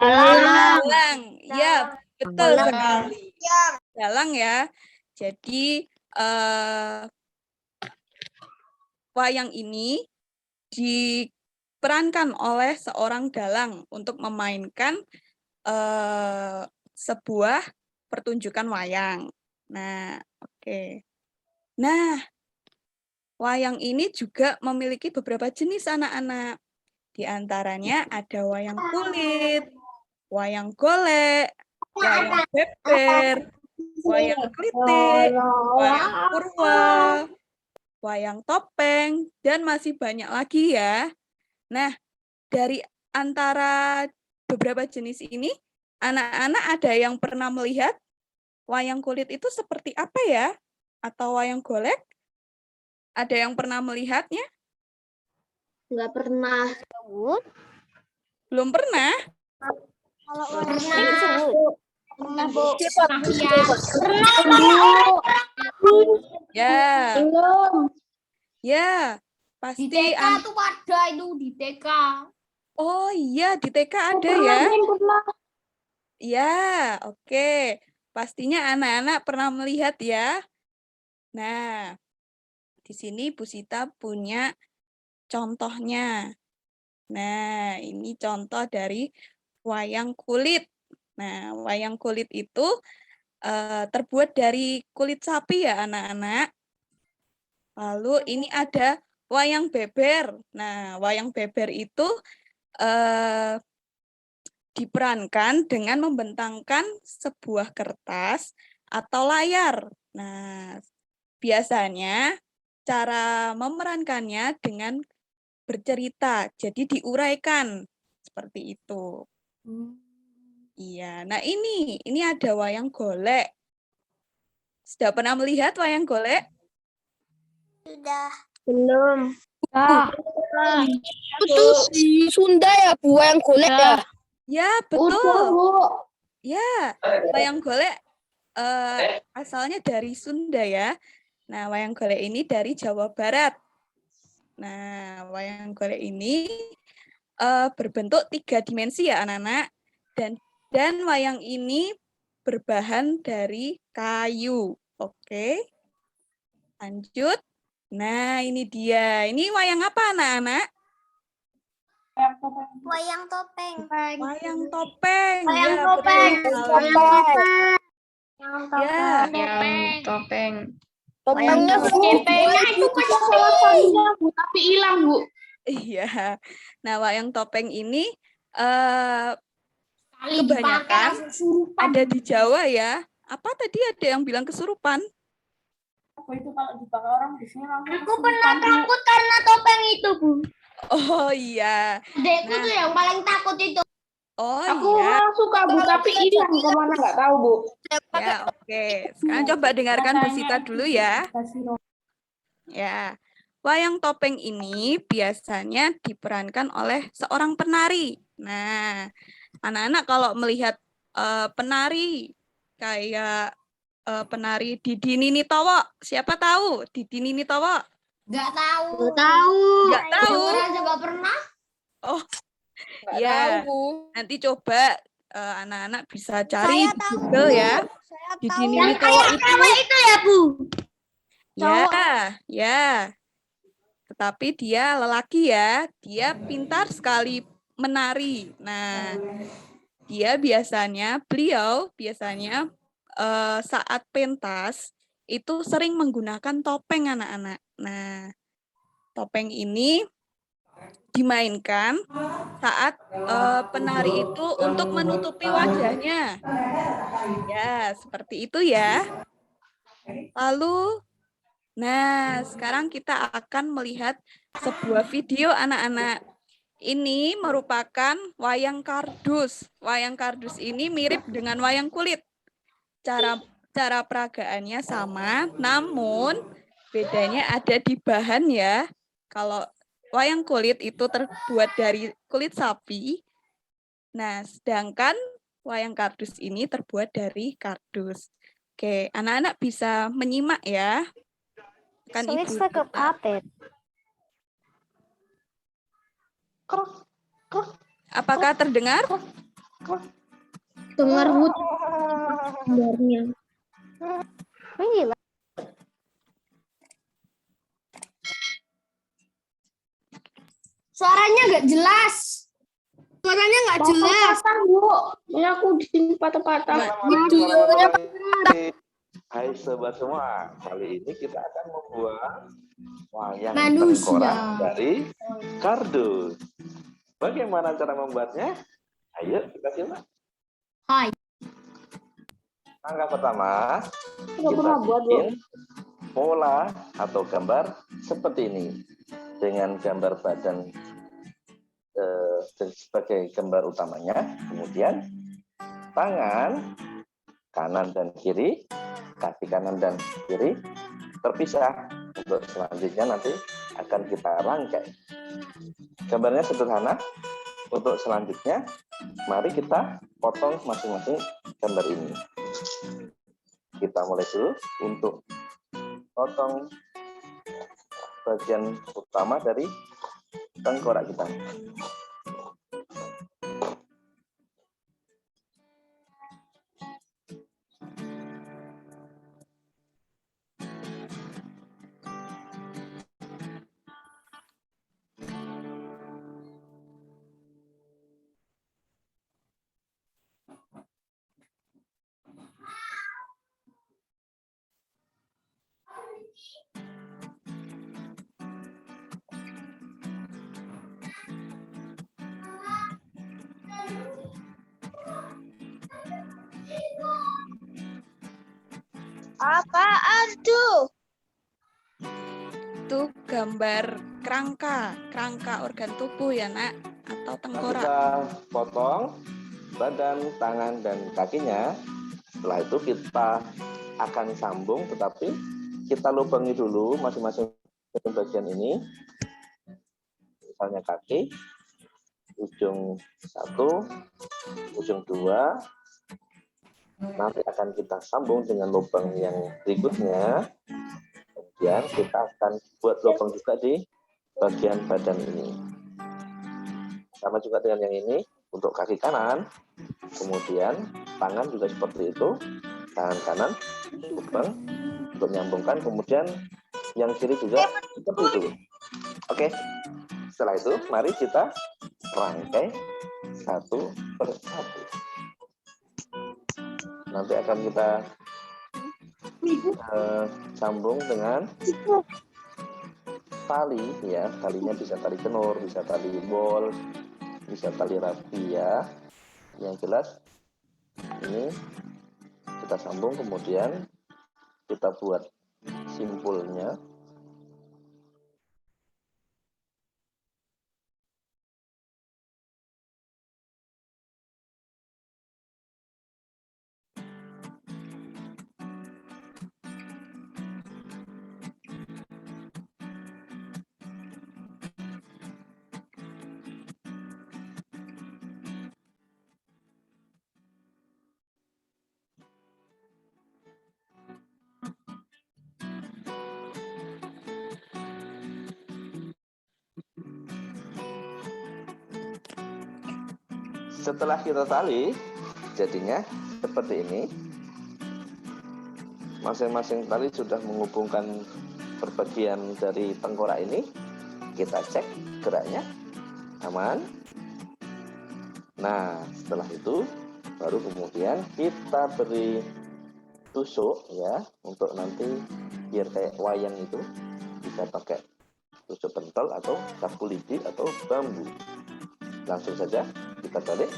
S4: Dalang. Ya, betul sekali. Dalang ya. Jadi wayang ini diperankan oleh seorang dalang untuk memainkan sebuah pertunjukan wayang. Nah, oke. Nah, wayang ini juga memiliki beberapa jenis anak-anak. Di antaranya ada wayang kulit, wayang golek, wayang beber, wayang klitik, wayang purwa, wayang topeng, dan masih banyak lagi ya. Nah, dari antara beberapa jenis ini, anak-anak ada yang pernah melihat wayang kulit itu seperti apa ya? Atau wayang golek? Ada yang pernah melihatnya?
S9: Nggak pernah.
S4: Belum pernah?
S9: Kalau
S8: Pernah.
S9: Pernah, Bu.
S8: Pernah,
S9: Bu.
S4: Ya.
S9: Belum.
S4: Ya, pasti.
S9: Di TK tuh ada itu, di TK.
S4: Oh iya, di TK ada ya?
S9: Pernah.
S4: Ya, oke. Pastinya anak-anak pernah melihat ya. Nah, di sini Bu Sita punya contohnya. Nah, ini contoh dari wayang kulit. Nah, wayang kulit itu terbuat dari kulit sapi ya anak-anak. Lalu ini ada wayang beber. Nah, wayang beber itu diperankan dengan membentangkan sebuah kertas atau layar. Nah, biasanya cara memerankannya dengan bercerita, jadi diuraikan seperti itu. Iya, nah ini ada wayang golek. Sudah pernah melihat wayang golek?
S8: Sudah.
S9: Belum.
S8: Itu di Sunda ya, Bu, yang golek ya?
S4: Ya, betul.
S9: Udah, Bu.
S4: Ya, wayang golek asalnya dari Sunda ya. Nah, wayang golek ini dari Jawa Barat. Nah, wayang golek ini berbentuk 3 dimensi ya anak-anak. Dan wayang ini berbahan dari kayu. Oke. Lanjut. Nah, ini dia. Ini wayang apa anak-anak?
S8: Wayang topeng.
S4: Wayang topeng.
S9: Wayang
S4: Ya,
S9: topeng.
S4: betul sekali. Ya.
S10: Yang topeng.
S8: Topengnya
S9: Topengnya itu masih salah satunya, Bu, tapi hilang, Bu.
S4: Iya. Nah, wayang topeng ini
S9: Kali
S4: kebanyakan
S9: dipakai kesurupan.
S4: ada di Jawa ya. Apa tadi ada yang bilang kesurupan?
S6: Apa itu kalau dipakai orang biasanya langsung
S9: Aku pernah takut karena topeng itu, Bu.
S4: Oh iya.
S9: Adekku tuh yang paling takut itu.
S4: Oh
S9: Aku
S4: iya.
S9: suka Bu, tapi hilang kemana nggak tahu, Bu.
S4: Ya, oke. Sekarang coba dengarkan Bu Sita dulu ya. Ya. Wayang topeng ini biasanya diperankan oleh seorang penari. Nah, anak-anak kalau melihat penari kayak penari Didi Nini Towo, siapa tahu Didi Nini Towo?
S9: Nggak tahu. Nggak tahu.
S4: Nggak tahu.
S9: Orang juga pernah.
S4: Oh, ya. Nanti coba anak-anak bisa cari di Google ya. Didi Nini Towo itu.
S9: Itu ya, Bu.
S4: Ya. Tetapi dia lelaki ya, dia pintar sekali menari. Nah, beliau biasanya saat pentas itu sering menggunakan topeng anak-anak. Nah, topeng ini dimainkan saat penari itu untuk menutupi wajahnya. Ya, seperti itu ya. Lalu, nah, sekarang kita akan melihat sebuah video anak-anak. Ini merupakan wayang kardus. Wayang kardus ini mirip dengan wayang kulit. Cara peragaannya sama, namun bedanya ada di bahan ya. Kalau wayang kulit itu terbuat dari kulit sapi. Nah, sedangkan wayang kardus ini terbuat dari kardus. Oke, anak-anak bisa menyimak ya. Kan
S8: So
S4: Ibu
S8: it's like a puppet.
S4: Apakah terdengar?
S9: Dengar Bud gambarnya.
S8: Gila.
S9: Suaranya nggak jelas. Suaranya nggak jelas. Patah, Bu. Ini aku di sini patah-patah. Videonya
S11: Hai sobat semua, kali ini kita akan membuat wayang
S9: manusia
S11: tengkorak dari kardus. Bagaimana cara membuatnya? Ayo kita simak.
S9: Hai.
S11: Langkah pertama, kita bikin pola atau gambar seperti ini dengan gambar badan sebagai gambar utamanya. Kemudian tangan kanan dan kiri, kaki kanan dan kiri terpisah. Untuk selanjutnya nanti akan kita rangkai. Gambarnya sederhana. Untuk selanjutnya, mari kita potong masing-masing gambar ini. Kita mulai dulu untuk potong bagian utama dari tengkorak kita.
S8: Apaan tuh?
S4: Itu gambar kerangka organ tubuh ya nak, atau tengkorak.
S11: Kita potong badan, tangan, dan kakinya. Setelah itu kita akan sambung, tetapi kita lubangi dulu masing-masing bagian ini. Misalnya kaki, ujung 1, ujung 2. Nanti akan kita sambung dengan lubang yang berikutnya. Kemudian kita akan buat lubang juga di bagian badan ini. Sama juga dengan yang ini, untuk kaki kanan. Kemudian tangan juga seperti itu. Tangan kanan, lubang untuk menyambungkan. Kemudian yang kiri juga seperti itu. Oke, setelah itu mari kita rangkai satu per satu. Nanti akan kita sambung dengan tali ya. Talinya bisa tali kenur, bisa tali bol, bisa tali rapi ya. Yang jelas ini kita sambung, kemudian kita buat simpulnya. Setelah kita tali, jadinya seperti ini. Masing-masing tali sudah menghubungkan perbagian dari tengkorak ini. Kita cek geraknya, aman. Nah, setelah itu baru kemudian kita beri tusuk ya, untuk nanti biar kayak wayang itu bisa pakai tusuk pentol atau sapu lidi atau bambu. Langsung saja kita balik,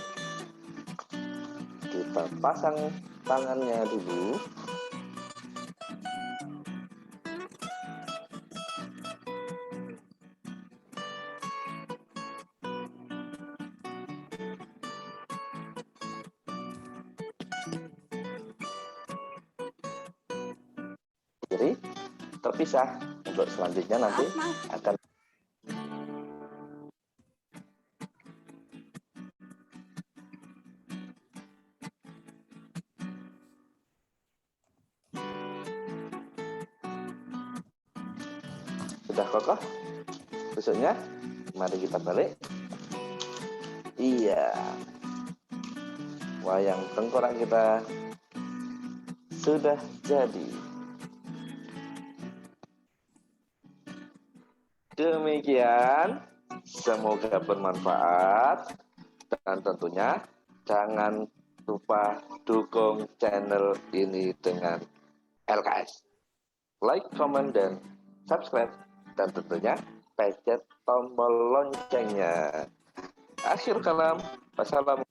S11: kita pasang tangannya dulu. Kiri terpisah. Untuk selanjutnya nanti akan Sudah kokoh tusuknya? Mari kita balik. Iya. Wayang tengkorak kita sudah jadi. Demikian, semoga bermanfaat dan tentunya jangan lupa dukung channel ini dengan LKS. Like, comment, dan subscribe, dan tentunya pencet tombol loncengnya. Akhir kalam, wassalamualaikum.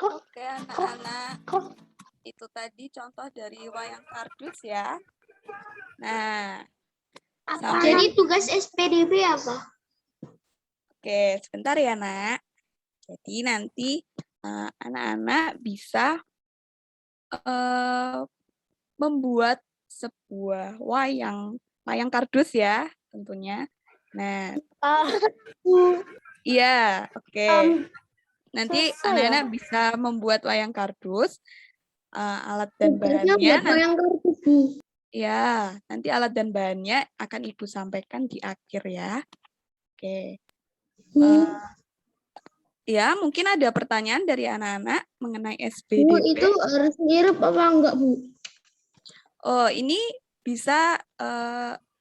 S4: Oke, anak-anak. Itu tadi contoh dari wayang kardus ya. Nah,
S9: Jadi tugas SPDB apa?
S4: Oke, sebentar ya, Nak. Jadi nanti anak-anak bisa membuat sebuah wayang kardus ya, tentunya. Nah, iya, oke. Nanti anak-anak bisa membuat wayang kardus, alat dan bahannya. Ya, nanti alat dan bahannya akan Ibu sampaikan di akhir ya. Oke. Ya, mungkin ada pertanyaan dari anak-anak mengenai SPDB.
S9: Bu, itu harus ngirup apa enggak, Bu?
S4: Oh, ini bisa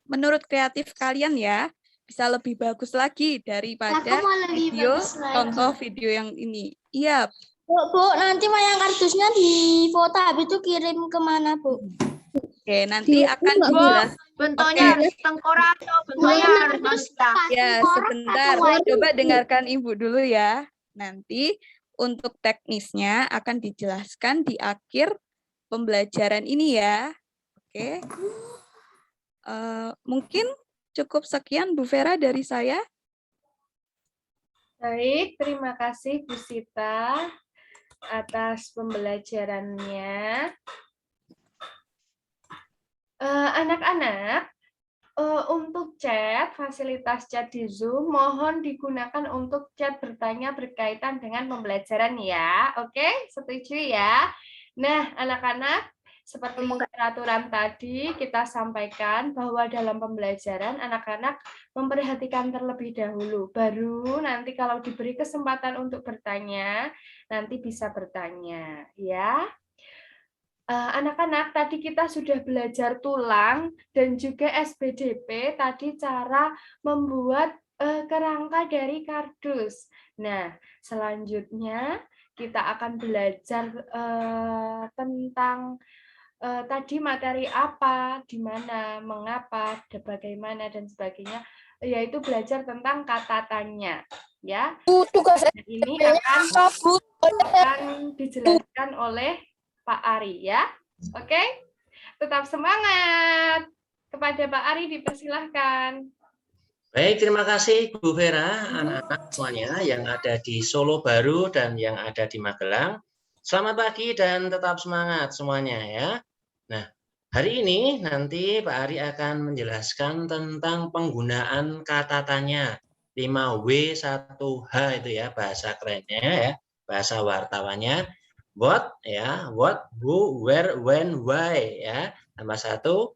S4: menurut kreatif kalian ya, bisa lebih bagus lagi daripada video contoh video yang ini. Iya.
S9: Bu, nanti wayang kardusnya di foto habis itu kirim kemana, Bu?
S4: Oke, nanti akan dijelas.
S12: Bentuknya harus tengkorak atau bentuknya harus manusia.
S4: Ya, sebentar. Coba dengarkan Ibu dulu ya. Nanti untuk teknisnya akan dijelaskan di akhir pembelajaran ini ya. Oke. Mungkin cukup sekian Bu Vera dari saya.
S1: Baik, terima kasih Bu Sita atas pembelajarannya. Anak-anak, untuk chat, fasilitas chat di Zoom, mohon digunakan untuk chat bertanya berkaitan dengan pembelajaran ya. Oke, setuju ya? Nah, anak-anak, seperti peraturan tadi kita sampaikan bahwa dalam pembelajaran anak-anak memperhatikan terlebih dahulu. Baru nanti kalau diberi kesempatan untuk bertanya, nanti bisa bertanya ya. Anak-anak, tadi kita sudah belajar tulang dan juga SPDP, tadi cara membuat kerangka dari kardus. Nah, selanjutnya kita akan belajar tentang tadi materi apa, di mana, mengapa, bagaimana, dan sebagainya, yaitu belajar tentang kata tanya. Ya, ini akan dijelaskan oleh Pak Ari ya. Oke? Tetap semangat. Kepada Pak Ari dipersilahkan.
S2: Baik, terima kasih Bu Vera, anak-anak semuanya yang ada di Solo Baru dan yang ada di Magelang. Selamat pagi dan tetap semangat semuanya ya. Nah, hari ini nanti Pak Ari akan menjelaskan tentang penggunaan kata tanya 5W1H itu ya, bahasa kerennya ya, bahasa wartawannya. What ya, what, who, where, when, why ya. Tambah satu,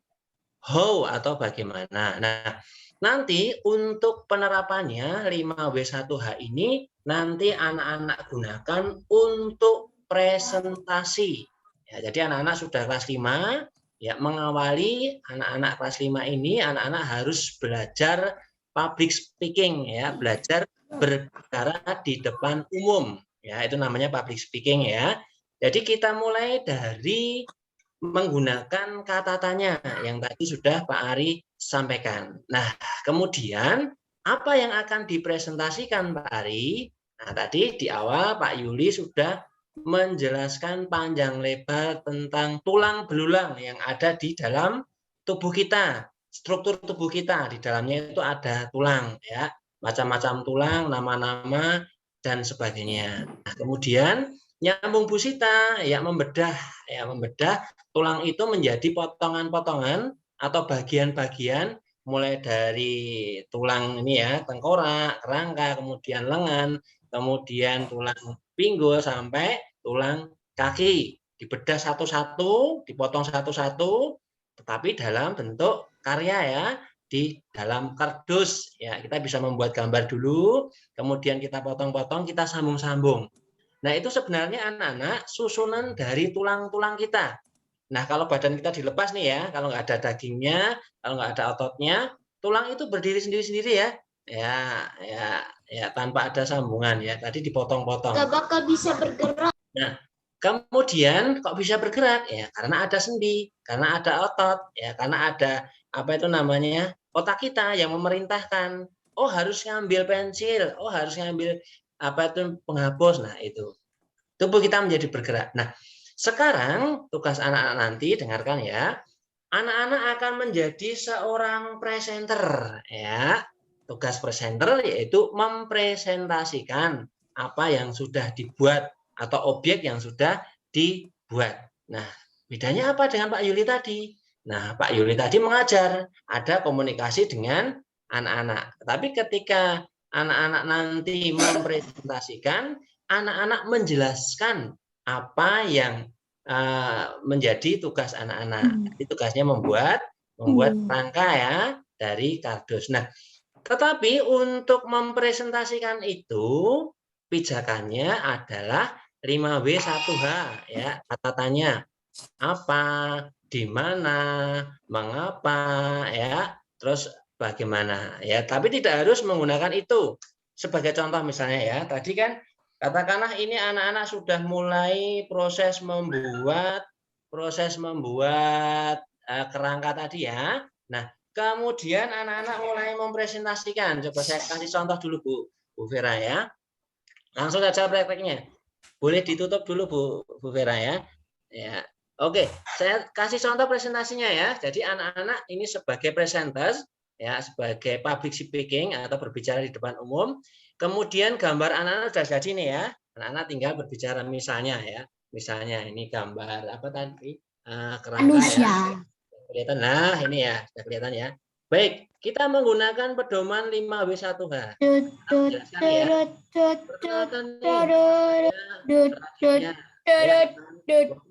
S2: how atau bagaimana. Nah, nanti untuk penerapannya 5W1H ini nanti anak-anak gunakan untuk presentasi. Ya, jadi anak-anak sudah kelas 5 ya, mengawali anak-anak kelas 5 ini anak-anak harus belajar public speaking ya, belajar berbicara di depan umum. Ya, itu namanya public speaking ya. Jadi kita mulai dari menggunakan kata tanya yang tadi sudah Pak Ari sampaikan. Nah, kemudian apa yang akan dipresentasikan Pak Ari? Nah, tadi di awal Pak Yuli sudah menjelaskan panjang lebar tentang tulang belulang yang ada di dalam tubuh kita, struktur tubuh kita. Di dalamnya itu ada tulang ya, macam-macam tulang, nama-nama dan sebagainya. Nah, kemudian nyambung Bu Sita ya, membedah tulang itu menjadi potongan-potongan atau bagian-bagian, mulai dari tulang ini ya, tengkorak, kerangka, kemudian lengan, kemudian tulang pinggul sampai tulang kaki, dibedah satu-satu, dipotong satu-satu, tetapi dalam bentuk karya ya, di dalam kardus. Ya, kita bisa membuat gambar dulu, kemudian kita potong-potong, kita sambung-sambung. Nah, itu sebenarnya anak-anak susunan dari tulang-tulang kita. Nah, kalau badan kita dilepas nih ya, kalau nggak ada dagingnya, kalau nggak ada ototnya, tulang itu berdiri sendiri-sendiri ya. Ya, tanpa ada sambungan ya. Tadi dipotong-potong.
S9: Gak bakal bisa bergerak.
S2: Nah, kemudian kok bisa bergerak? Ya, karena ada sendi, karena ada otot, ya, karena ada apa itu namanya otak kita yang memerintahkan. Oh, harus ngambil pensil, oh harus ngambil apa itu penghapus. Nah, itu tubuh kita menjadi bergerak. Nah, sekarang tugas anak-anak nanti dengarkan ya. Anak-anak akan menjadi seorang presenter ya. Tugas presenter yaitu mempresentasikan apa yang sudah dibuat atau objek yang sudah dibuat. Nah, bedanya apa dengan Pak Yuli tadi? Nah, Pak Yuli tadi mengajar, ada komunikasi dengan anak-anak. Tapi ketika anak-anak nanti mempresentasikan, anak-anak menjelaskan apa yang menjadi tugas anak-anak. Jadi tugasnya membuat rangka ya dari kardus. Nah, tetapi untuk mempresentasikan itu pijakannya adalah 5W1H ya. Catatannya apa, di mana, mengapa ya, terus bagaimana ya. Tapi tidak harus menggunakan itu. Sebagai contoh misalnya ya, tadi kan katakanlah ini anak-anak sudah mulai proses membuat kerangka tadi ya. Nah, kemudian anak-anak mulai mempresentasikan. Coba saya kasih contoh dulu Bu Vera ya. Langsung saja prakteknya. Boleh ditutup dulu Bu Vera ya. Ya. Oke, saya kasih contoh presentasinya ya. Jadi anak-anak ini sebagai presenters ya, sebagai public speaking atau berbicara di depan umum. Kemudian gambar anak-anak sudah jadi nih ya. Anak-anak tinggal berbicara misalnya ya. Misalnya ini gambar apa tadi? Kerangka ya. Kelihatan. Nah, ini ya, sudah kelihatan ya. Baik, kita menggunakan pedoman 5W1H. Jelaskan ya. Perkenalkan nih.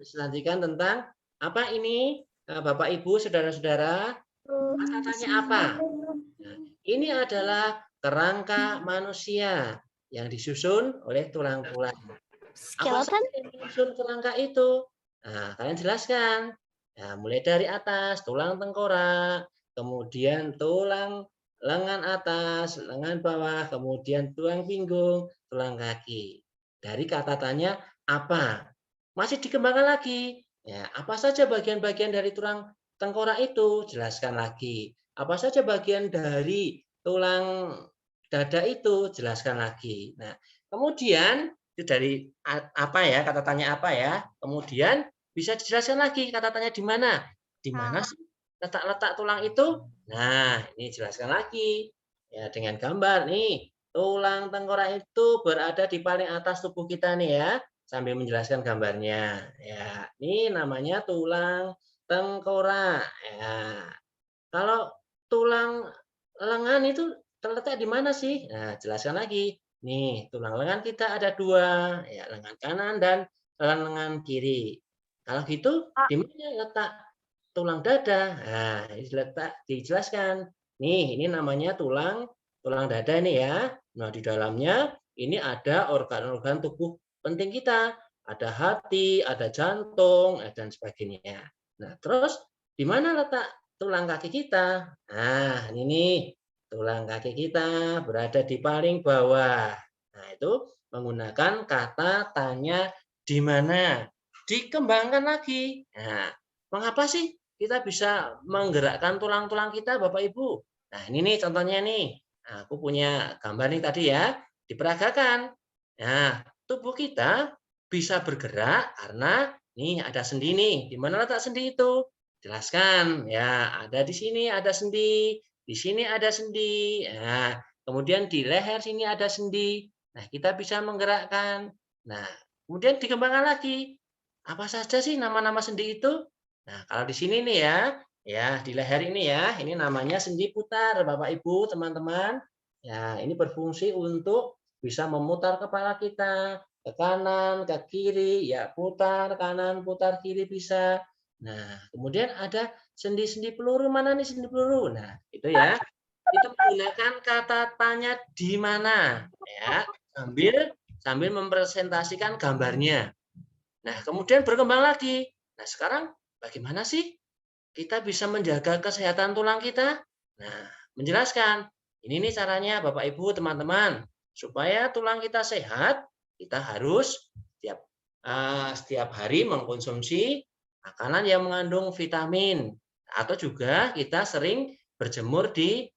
S2: Selanjutkan tentang apa ini, Bapak Ibu, saudara-saudara. Katanya apa? Nah, ini adalah kerangka manusia yang disusun oleh tulang-tulang. Apa saja yang disusun kerangka itu? Nah, kalian jelaskan. Nah, mulai dari atas, tulang tengkorak, kemudian tulang lengan atas, lengan bawah, kemudian tulang pinggung, tulang kaki. Dari kata tanya apa? Masih dikembangkan lagi. Ya, apa saja bagian-bagian dari tulang tengkorak itu? Jelaskan lagi. Apa saja bagian dari tulang dada itu? Jelaskan lagi. Nah, kemudian itu dari apa ya? Kata tanya apa ya? Kemudian bisa dijelaskan lagi kata tanya di mana? Di mana sih letak-letak tulang itu? Nah, ini jelaskan lagi. Ya, dengan gambar nih. Tulang tengkorak itu berada di paling atas tubuh kita nih ya. Sambil menjelaskan gambarnya. Ya, ini namanya tulang tengkorak. Ya. Kalau tulang lengan itu terletak di mana sih? Nah, jelaskan lagi. Nih, tulang lengan kita ada 2, ya, lengan kanan dan lengan kiri. Kalau gitu, di mana letak tulang dada? Nah, dijelaskan. Nih, ini namanya tulang dada nih ya. Nah, di dalamnya ini ada organ-organ tubuh penting kita. Ada hati, ada jantung, dan sebagainya. Nah, terus di mana letak tulang kaki kita? Nah, ini nih, tulang kaki kita berada di paling bawah. Nah, itu menggunakan kata tanya di mana. Dikembangkan lagi. Nah, mengapa sih kita bisa menggerakkan tulang-tulang kita, Bapak Ibu? Nah, ini nih contohnya nih. Nah, aku punya gambar nih tadi ya, diperagakan. Nah, tubuh kita bisa bergerak karena nih ada sendi nih. Di mana letak sendi itu? Jelaskan. Ya, ada di sini ada sendi, di sini ada sendi. Nah, kemudian di leher sini ada sendi. Nah, kita bisa menggerakkan. Nah, kemudian dikembangkan lagi. Apa saja sih nama-nama sendi itu? Nah, kalau di sini nih ya di leher ini ya, ini namanya sendi putar, Bapak Ibu, teman-teman. Ya, ini berfungsi untuk bisa memutar kepala kita ke kanan, ke kiri, ya putar kanan, putar kiri bisa. Nah, kemudian ada sendi-sendi peluru. Mana nih sendi peluru? Nah, itu ya. Itu menggunakan kata tanya di mana, ya. Sambil mempresentasikan gambarnya. Nah, kemudian berkembang lagi. Nah, sekarang bagaimana sih kita bisa menjaga kesehatan tulang kita? Nah, menjelaskan. Ini nih caranya Bapak Ibu, teman-teman. Supaya tulang kita sehat, kita harus setiap hari mengkonsumsi makanan yang mengandung vitamin. Atau juga kita sering berjemur di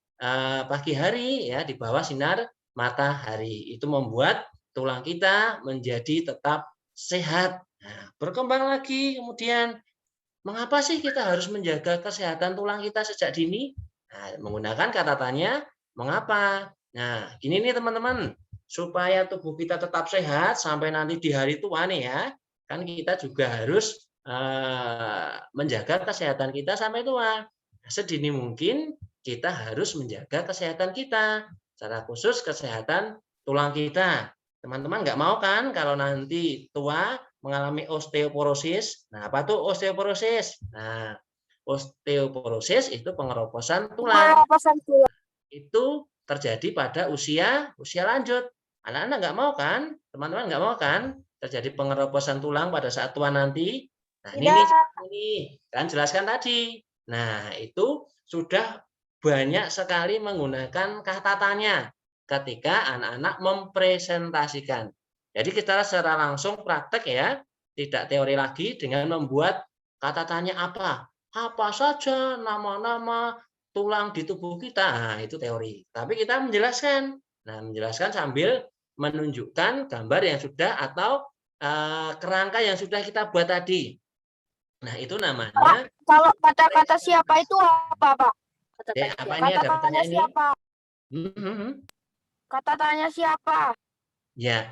S2: pagi hari ya, di bawah sinar matahari. Itu membuat tulang kita menjadi tetap sehat. Nah, berkembang lagi kemudian, mengapa sih kita harus menjaga kesehatan tulang kita sejak dini? Nah, menggunakan kata tanya, mengapa? Nah, gini nih teman-teman, supaya tubuh kita tetap sehat sampai nanti di hari tua nih ya, kan kita juga harus menjaga kesehatan kita sampai tua. Sedini mungkin kita harus menjaga kesehatan kita, secara khusus kesehatan tulang kita. Teman-teman nggak mau kan kalau nanti tua mengalami osteoporosis. Nah, apa tuh osteoporosis? Nah, osteoporosis itu pengeroposan tulang. Itu terjadi pada usia lanjut. Anak-anak nggak mau kan? Teman-teman nggak mau kan terjadi pengeroposan tulang pada saat tua nanti? Nah, ini kan jelaskan tadi. Nah, itu sudah banyak sekali menggunakan kata tanya ketika anak-anak mempresentasikan. Jadi kita secara langsung praktek ya, tidak teori lagi dengan membuat kata tanya apa saja nama-nama tulang di tubuh kita. Nah, itu teori. Tapi kita menjelaskan. Nah, menjelaskan sambil menunjukkan gambar yang sudah atau kerangka yang sudah kita buat tadi. Nah, itu namanya.
S9: Pak, kalau kata-kata siapa itu apa, Pak?
S2: Apa ini ada pertanyaan ini?
S9: Kata tanya siapa?
S2: Ya,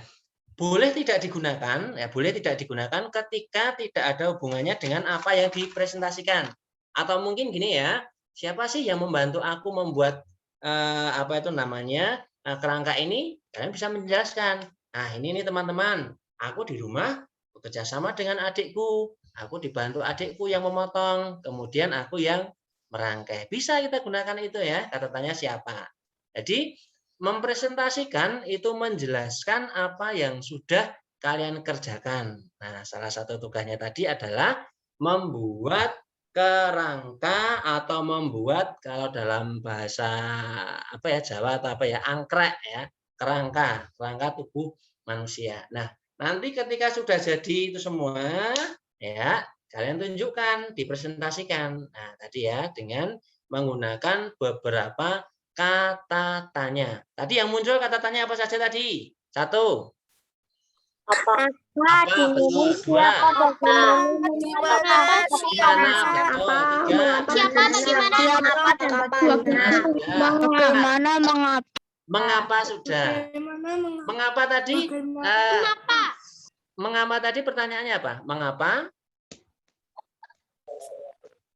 S2: boleh tidak digunakan, ya boleh tidak digunakan ketika tidak ada hubungannya dengan apa yang dipresentasikan. Atau mungkin gini ya, siapa sih yang membantu aku membuat kerangka ini? Kalian bisa menjelaskan. Nah, ini nih teman-teman, aku di rumah bekerja sama dengan adikku. Aku dibantu adikku yang memotong, kemudian aku yang merangkai. Bisa kita gunakan itu ya, kata tanya siapa. Jadi mempresentasikan itu menjelaskan apa yang sudah kalian kerjakan. Nah, salah satu tugasnya tadi adalah membuat kerangka atau membuat, kalau dalam bahasa Jawa atau angkrek ya, kerangka tubuh manusia. Nah, nanti ketika sudah jadi itu semua ya, kalian tunjukkan, dipresentasikan. Nah, tadi ya dengan menggunakan beberapa kata tanya. Tadi yang muncul kata tanya apa saja tadi? 1. Apa? Betul. 2.
S9: Bagaimana, mengapa?
S2: Mengapa sudah? Mengapa tadi? Mengapa tadi pertanyaannya apa? Mengapa?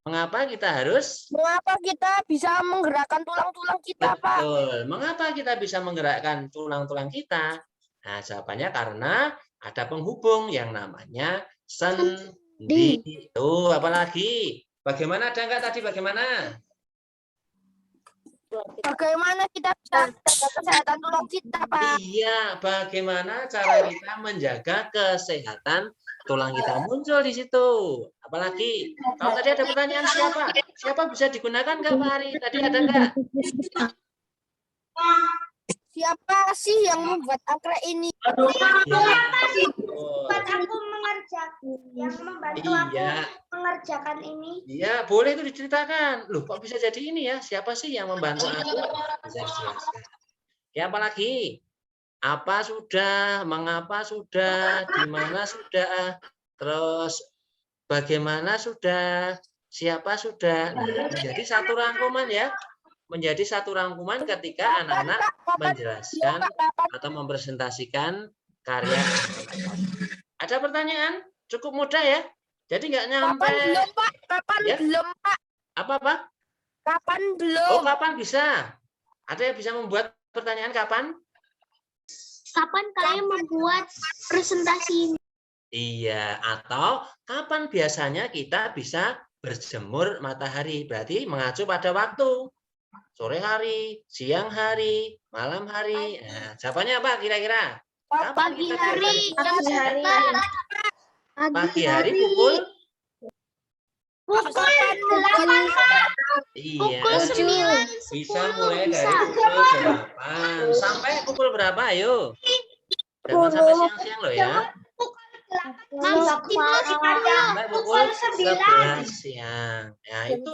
S2: Mengapa kita harus?
S9: Mengapa kita bisa menggerakkan tulang-tulang kita, Pak?
S2: Betul. Mengapa kita bisa menggerakkan tulang-tulang kita? Nah, jawabannya karena ada penghubung yang namanya sendi. Tuh, apalagi? Bagaimana, ada enggak tadi bagaimana?
S9: Bagaimana kita bisa menjaga kesehatan tulang kita, Pak?
S2: Iya, bagaimana cara kita menjaga kesehatan tulang kita? Muncul di situ. Apalagi? Kalau tadi ada pertanyaan siapa? Siapa bisa digunakan nggak Pak Ari? Tadi ada nggak?
S9: Siapa sih yang membuat angkrek ini?
S6: Siapa sih buat aku mengerjakan, yang membantu aku mengerjakan ini?
S2: Iya, boleh itu diceritakan. Loh, kok bisa jadi ini ya? Siapa sih yang membantu aku? Bisa dijelaskan. Ya, apalagi? Apa sudah? Mengapa sudah? Di mana sudah? Terus bagaimana sudah? Siapa sudah? Nah, menjadi satu rangkuman ya. Menjadi satu rangkuman ketika anak-anak menjelaskan atau mempresentasikan karya. Ada pertanyaan? Cukup mudah ya. Jadi nggak nyampe.
S9: Kapan belum, Pak? Kapan belum, Pak?
S2: Apa?
S9: Kapan belum?
S2: Oh, kapan bisa? Ada yang bisa membuat pertanyaan kapan?
S6: Kapan kalian membuat presentasi ini?
S2: Iya, atau kapan biasanya kita bisa berjemur matahari? Berarti mengacu pada waktu. Sore hari, siang hari, malam hari. Nah, jawabannya apa kira-kira?
S9: Pagi hari. Pagi hari.
S2: Pagi hari pukul?
S9: Pukul 8.
S2: Iya.
S9: Pukul 9.
S2: Bisa mulai dari pukul 8 sampai pukul berapa? Ayo. Jangan sampai siang-siang loh ya. Sampai pukul 11 siang. Ya, itu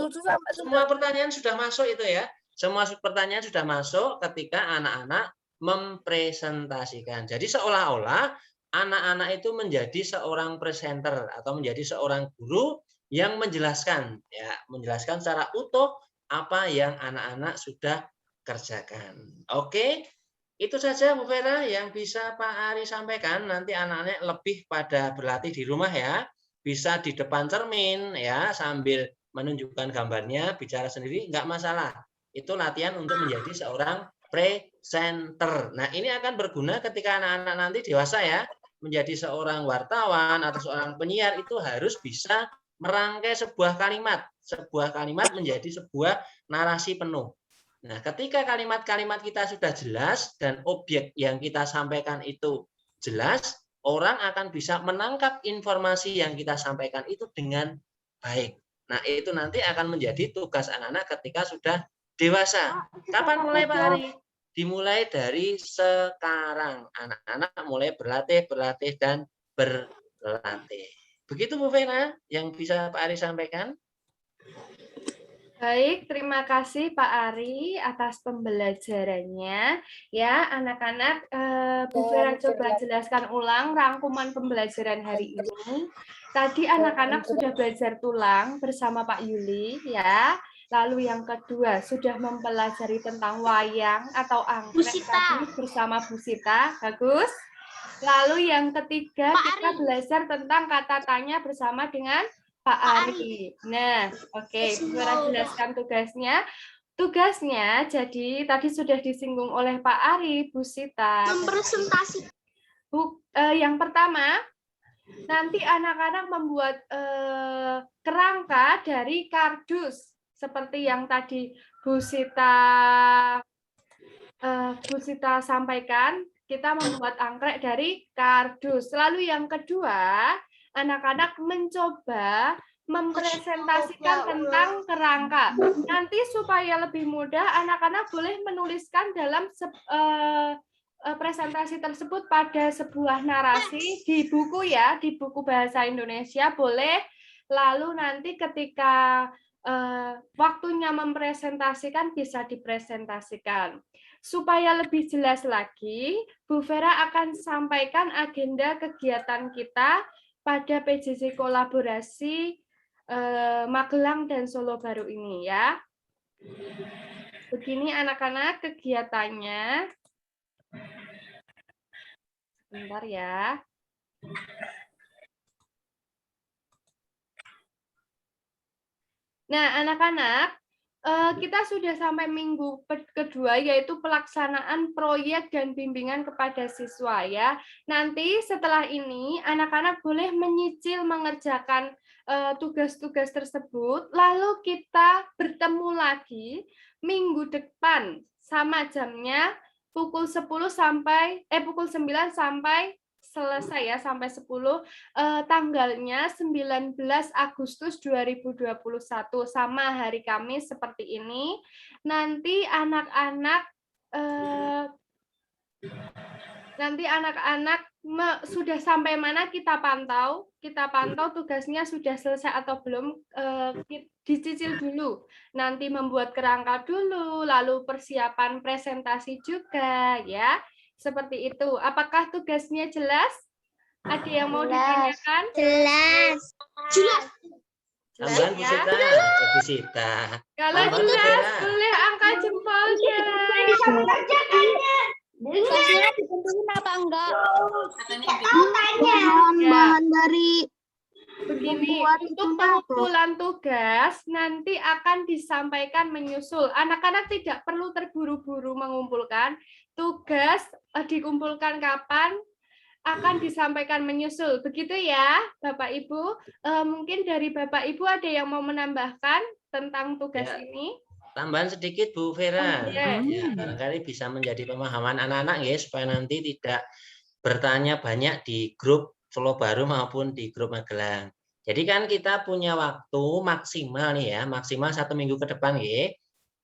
S2: semua pertanyaan sudah masuk itu ya. Semua pertanyaan sudah masuk ketika anak-anak mempresentasikan. Jadi seolah-olah anak-anak itu menjadi seorang presenter atau menjadi seorang guru yang menjelaskan, ya, menjelaskan secara utuh apa yang anak-anak sudah kerjakan. Oke, itu saja Bu Vera yang bisa Pak Ari sampaikan. Nanti anak-anak lebih pada berlatih di rumah ya. Bisa di depan cermin ya sambil menunjukkan gambarnya, bicara sendiri nggak masalah. Itu latihan untuk menjadi seorang presenter. Nah, ini akan berguna ketika anak-anak nanti dewasa ya, menjadi seorang wartawan atau seorang penyiar itu harus bisa merangkai sebuah kalimat menjadi sebuah narasi penuh. Nah, ketika kalimat-kalimat kita sudah jelas dan objek yang kita sampaikan itu jelas, orang akan bisa menangkap informasi yang kita sampaikan itu dengan baik. Nah, itu nanti akan menjadi tugas anak-anak ketika sudah dewasa. Kapan mulai Pak Ari? Dimulai dari sekarang. Anak-anak mulai berlatih, dan berlatih. Begitu Bu Vera yang bisa Pak Ari sampaikan.
S1: Baik, terima kasih Pak Ari atas pembelajarannya. Ya, anak-anak, Bu Vera coba jelaskan ulang rangkuman pembelajaran hari ini. Tadi anak-anak sudah belajar tulang bersama Pak Yuli, ya. Lalu yang kedua sudah mempelajari tentang wayang atau anggrek tadi bersama Bu Sita. Bagus. Lalu yang ketiga kita belajar tentang kata tanya bersama dengan Pak Ari. Nah, oke, Bu Vera jelaskan tugasnya. Tugasnya, jadi tadi sudah disinggung oleh Pak Ari, Bu Sita.
S9: Mempresentasi.
S1: Yang pertama, nanti anak-anak membuat kerangka dari kardus. Seperti yang tadi Bu Sita sampaikan, kita membuat anggrek dari kardus. Lalu yang kedua, anak-anak mencoba mempresentasikan tentang kerangka. Nanti supaya lebih mudah, anak-anak boleh menuliskan dalam presentasi tersebut pada sebuah narasi di buku ya, di buku bahasa Indonesia boleh. Lalu nanti ketika waktunya mempresentasikan bisa dipresentasikan. Supaya lebih jelas lagi, Bu Vera akan sampaikan agenda kegiatan kita pada PJJ kolaborasi Magelang dan Solo Baru ini ya. Begini anak-anak kegiatannya. Sebentar ya. Nah, anak-anak, kita sudah sampai minggu kedua, yaitu pelaksanaan proyek dan bimbingan kepada siswa ya. Nanti setelah ini, anak-anak boleh menyicil mengerjakan tugas-tugas tersebut, lalu kita bertemu lagi minggu depan, sama jamnya pukul 9 sampai selesai ya, sampai 10, tanggalnya 19 Agustus 2021, sama hari Kamis seperti ini. Nanti anak-anak sudah sampai mana kita pantau tugasnya sudah selesai atau belum, dicicil dulu. Nanti membuat kerangka dulu, lalu persiapan presentasi juga ya. Seperti itu. Apakah tugasnya jelas? Ada yang mau ditanyakan?
S9: Jelas.
S2: Tambahan Bu Sita.
S1: Kalau jelas, boleh angkat jempolnya.
S6: Bisa mengerjakannya.
S9: Saya ditentuin apa enggak?
S6: Bahan dari
S1: begini, untuk pengumpulan tugas nanti akan disampaikan menyusul. Anak-anak tidak perlu terburu-buru mengumpulkan tugas, dikumpulkan kapan akan disampaikan menyusul. Begitu ya, Bapak Ibu. Mungkin dari Bapak Ibu ada yang mau menambahkan tentang tugas ini?
S2: Tambahan sedikit Bu Vera. Ya, barangkali bisa menjadi pemahaman anak-anak ya, supaya nanti tidak bertanya banyak di grup Solo Baru maupun di grup Magelang. Jadi kan kita punya waktu maksimal nih ya, maksimal 1 minggu ke depan ya.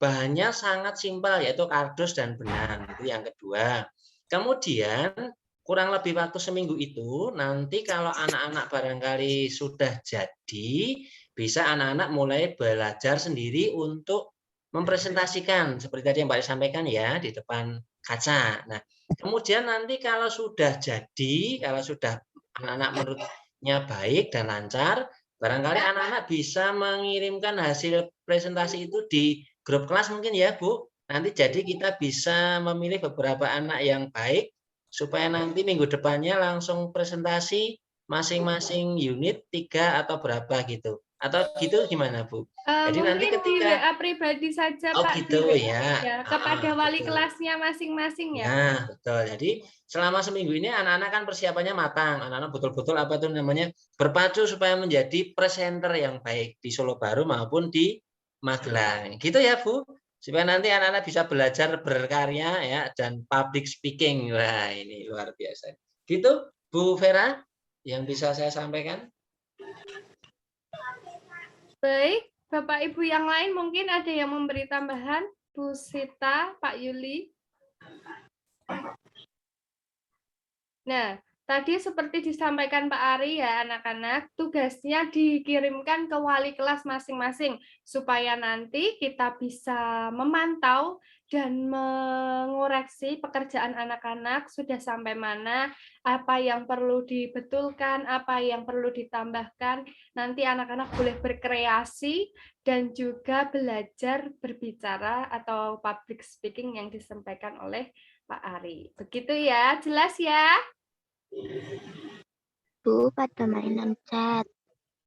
S2: Bahannya sangat simpel, yaitu kardus dan benang. Itu yang kedua. Kemudian kurang lebih waktu seminggu itu, nanti kalau anak-anak barangkali sudah jadi, bisa anak-anak mulai belajar sendiri untuk mempresentasikan, seperti tadi yang Mbak sampaikan ya, di depan kaca. Nah, kemudian nanti kalau sudah jadi, kalau sudah anak-anak menurutnya baik dan lancar, barangkali anak-anak bisa mengirimkan hasil presentasi itu di grup kelas mungkin ya Bu. Nanti jadi kita bisa memilih beberapa anak yang baik, supaya nanti minggu depannya langsung presentasi masing-masing unit 3 atau berapa gitu. Atau gitu gimana Bu? Jadi nanti
S1: Mungkin di
S2: ketika
S1: WA pribadi saja Pak.
S2: gitu
S1: ya. Kepada wali
S2: betul.
S1: kelasnya masing-masing ya.
S2: Nah, betul. Jadi selama seminggu ini anak-anak kan persiapannya matang. Anak-anak betul-betul apa itu namanya berpacu supaya menjadi presenter yang baik di Solo Baru maupun di Magelang. Gitu ya Bu. Supaya nanti anak-anak bisa belajar berkarya ya dan public speaking. Wah, ini luar biasa. Gitu Bu Vera yang bisa saya sampaikan.
S1: Baik, Bapak Ibu yang lain mungkin ada yang memberi tambahan? Bu Sita, Pak Yuli. Nah, tadi seperti disampaikan Pak Ari ya anak-anak, tugasnya dikirimkan ke wali kelas masing-masing supaya nanti kita bisa memantau dan mengoreksi pekerjaan anak-anak sudah sampai mana, apa yang perlu dibetulkan, apa yang perlu ditambahkan. Nanti anak-anak boleh berkreasi dan juga belajar berbicara atau public speaking yang disampaikan oleh Pak Ari. Begitu ya, jelas ya?
S8: Bu, pada mainan chat.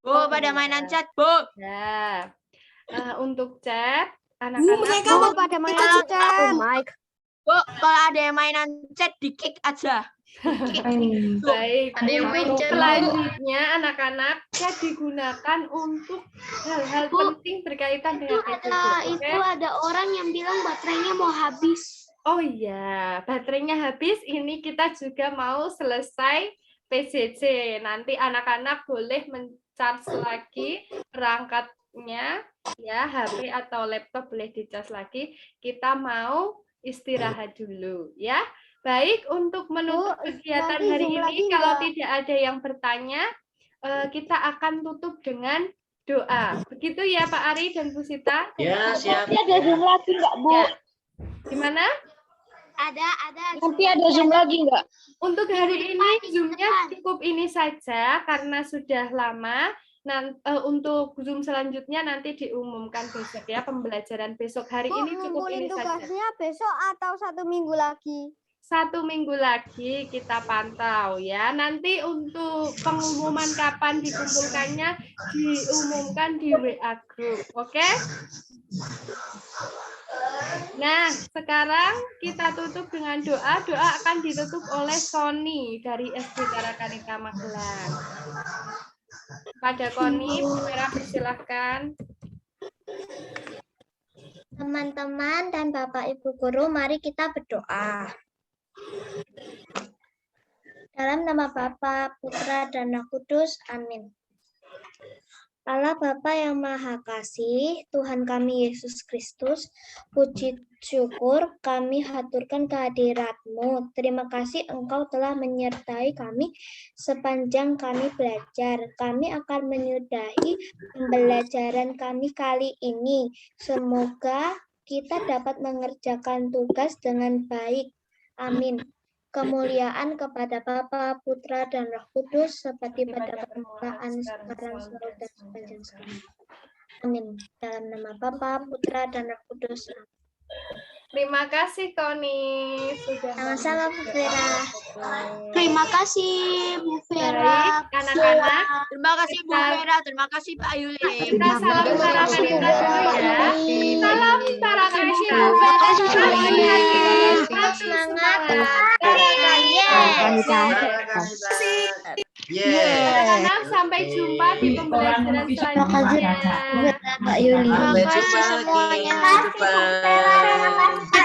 S12: Bu, pada mainan chat, Bu.
S1: Ya. Untuk chat,
S9: anak-anak
S8: pada mainan chat.
S12: Bu, kalau ada yang mainan chat, di-kick aja.
S1: Baik.
S12: Ada yang main chat.
S1: Selanjutnya, anak-anak chat digunakan untuk hal-hal penting berkaitan dengan
S6: Itu ada orang yang bilang baterainya mau habis.
S1: Oh iya, baterainya habis. Ini kita juga mau selesai PJJ. Nanti anak-anak boleh men-charge lagi perangkatnya, ya HP atau laptop boleh di-charge lagi. Kita mau istirahat dulu, ya. Baik, untuk menutup kegiatan hari ini, kalau tidak ada yang bertanya, kita akan tutup dengan doa. Begitu ya Pak Ari dan Bu Sita?
S2: Ya, siap.
S9: Nanti ada Zoom lagi nggak, Bu?
S1: Ya. Gimana?
S6: Ada.
S9: Nanti ada Zoom lagi nggak?
S1: Untuk hari ini Zoom-nya cukup ini saja karena sudah lama. Untuk Zoom selanjutnya nanti diumumkan besok ya, pembelajaran besok. Hari ini cukup ini saja.
S8: Tugasnya besok atau 1 minggu lagi?
S1: 1 minggu lagi kita pantau ya. Nanti untuk pengumuman kapan dikumpulkannya diumumkan di WA group. Oke? Nah, sekarang kita tutup dengan doa. Doa akan ditutup oleh Sony dari SD Tarakanita Magelang. Pada Koni, Bu Vera persilahkan.
S6: Teman-teman dan Bapak Ibu guru, mari kita berdoa. Dalam nama Bapa, Putra, dan Roh Kudus. Amin. Allah Bapa yang Maha Kasih, Tuhan kami Yesus Kristus, puji syukur kami haturkan kehadirat-Mu. Terima kasih Engkau telah menyertai kami sepanjang kami belajar. Kami akan menyudahi pembelajaran kami kali ini. Semoga kita dapat mengerjakan tugas dengan baik. Amin. Kemuliaan kepada Bapa, Putra, dan Roh Kudus, seperti pada permulaan, sekarang, selalu, dan sepanjang sekarang. Amin. Dalam nama Bapa, Putra, dan Roh Kudus. Amin.
S1: Terima kasih Koni sudah
S6: Sama-sama Bu Vera.
S9: Terima kasih Bu Vera.
S1: Baik, anak-anak.
S12: Terima kasih Bu Vera, terima kasih Pak Yuli.
S1: Kita salam tarakan kita dulu ya. Salam tarakan kita. Tetap semangat. Tarakan anak-anak, sampai jumpa di pembelajaran selanjutnya.
S6: Pak Yuli.
S2: Sampai jumpa semuanya.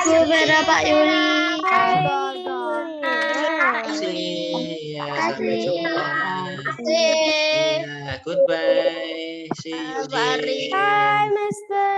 S6: Bu Vera, Pak Yuli.
S2: Sampai jumpa. Goodbye. See you.
S6: Bye, Mister.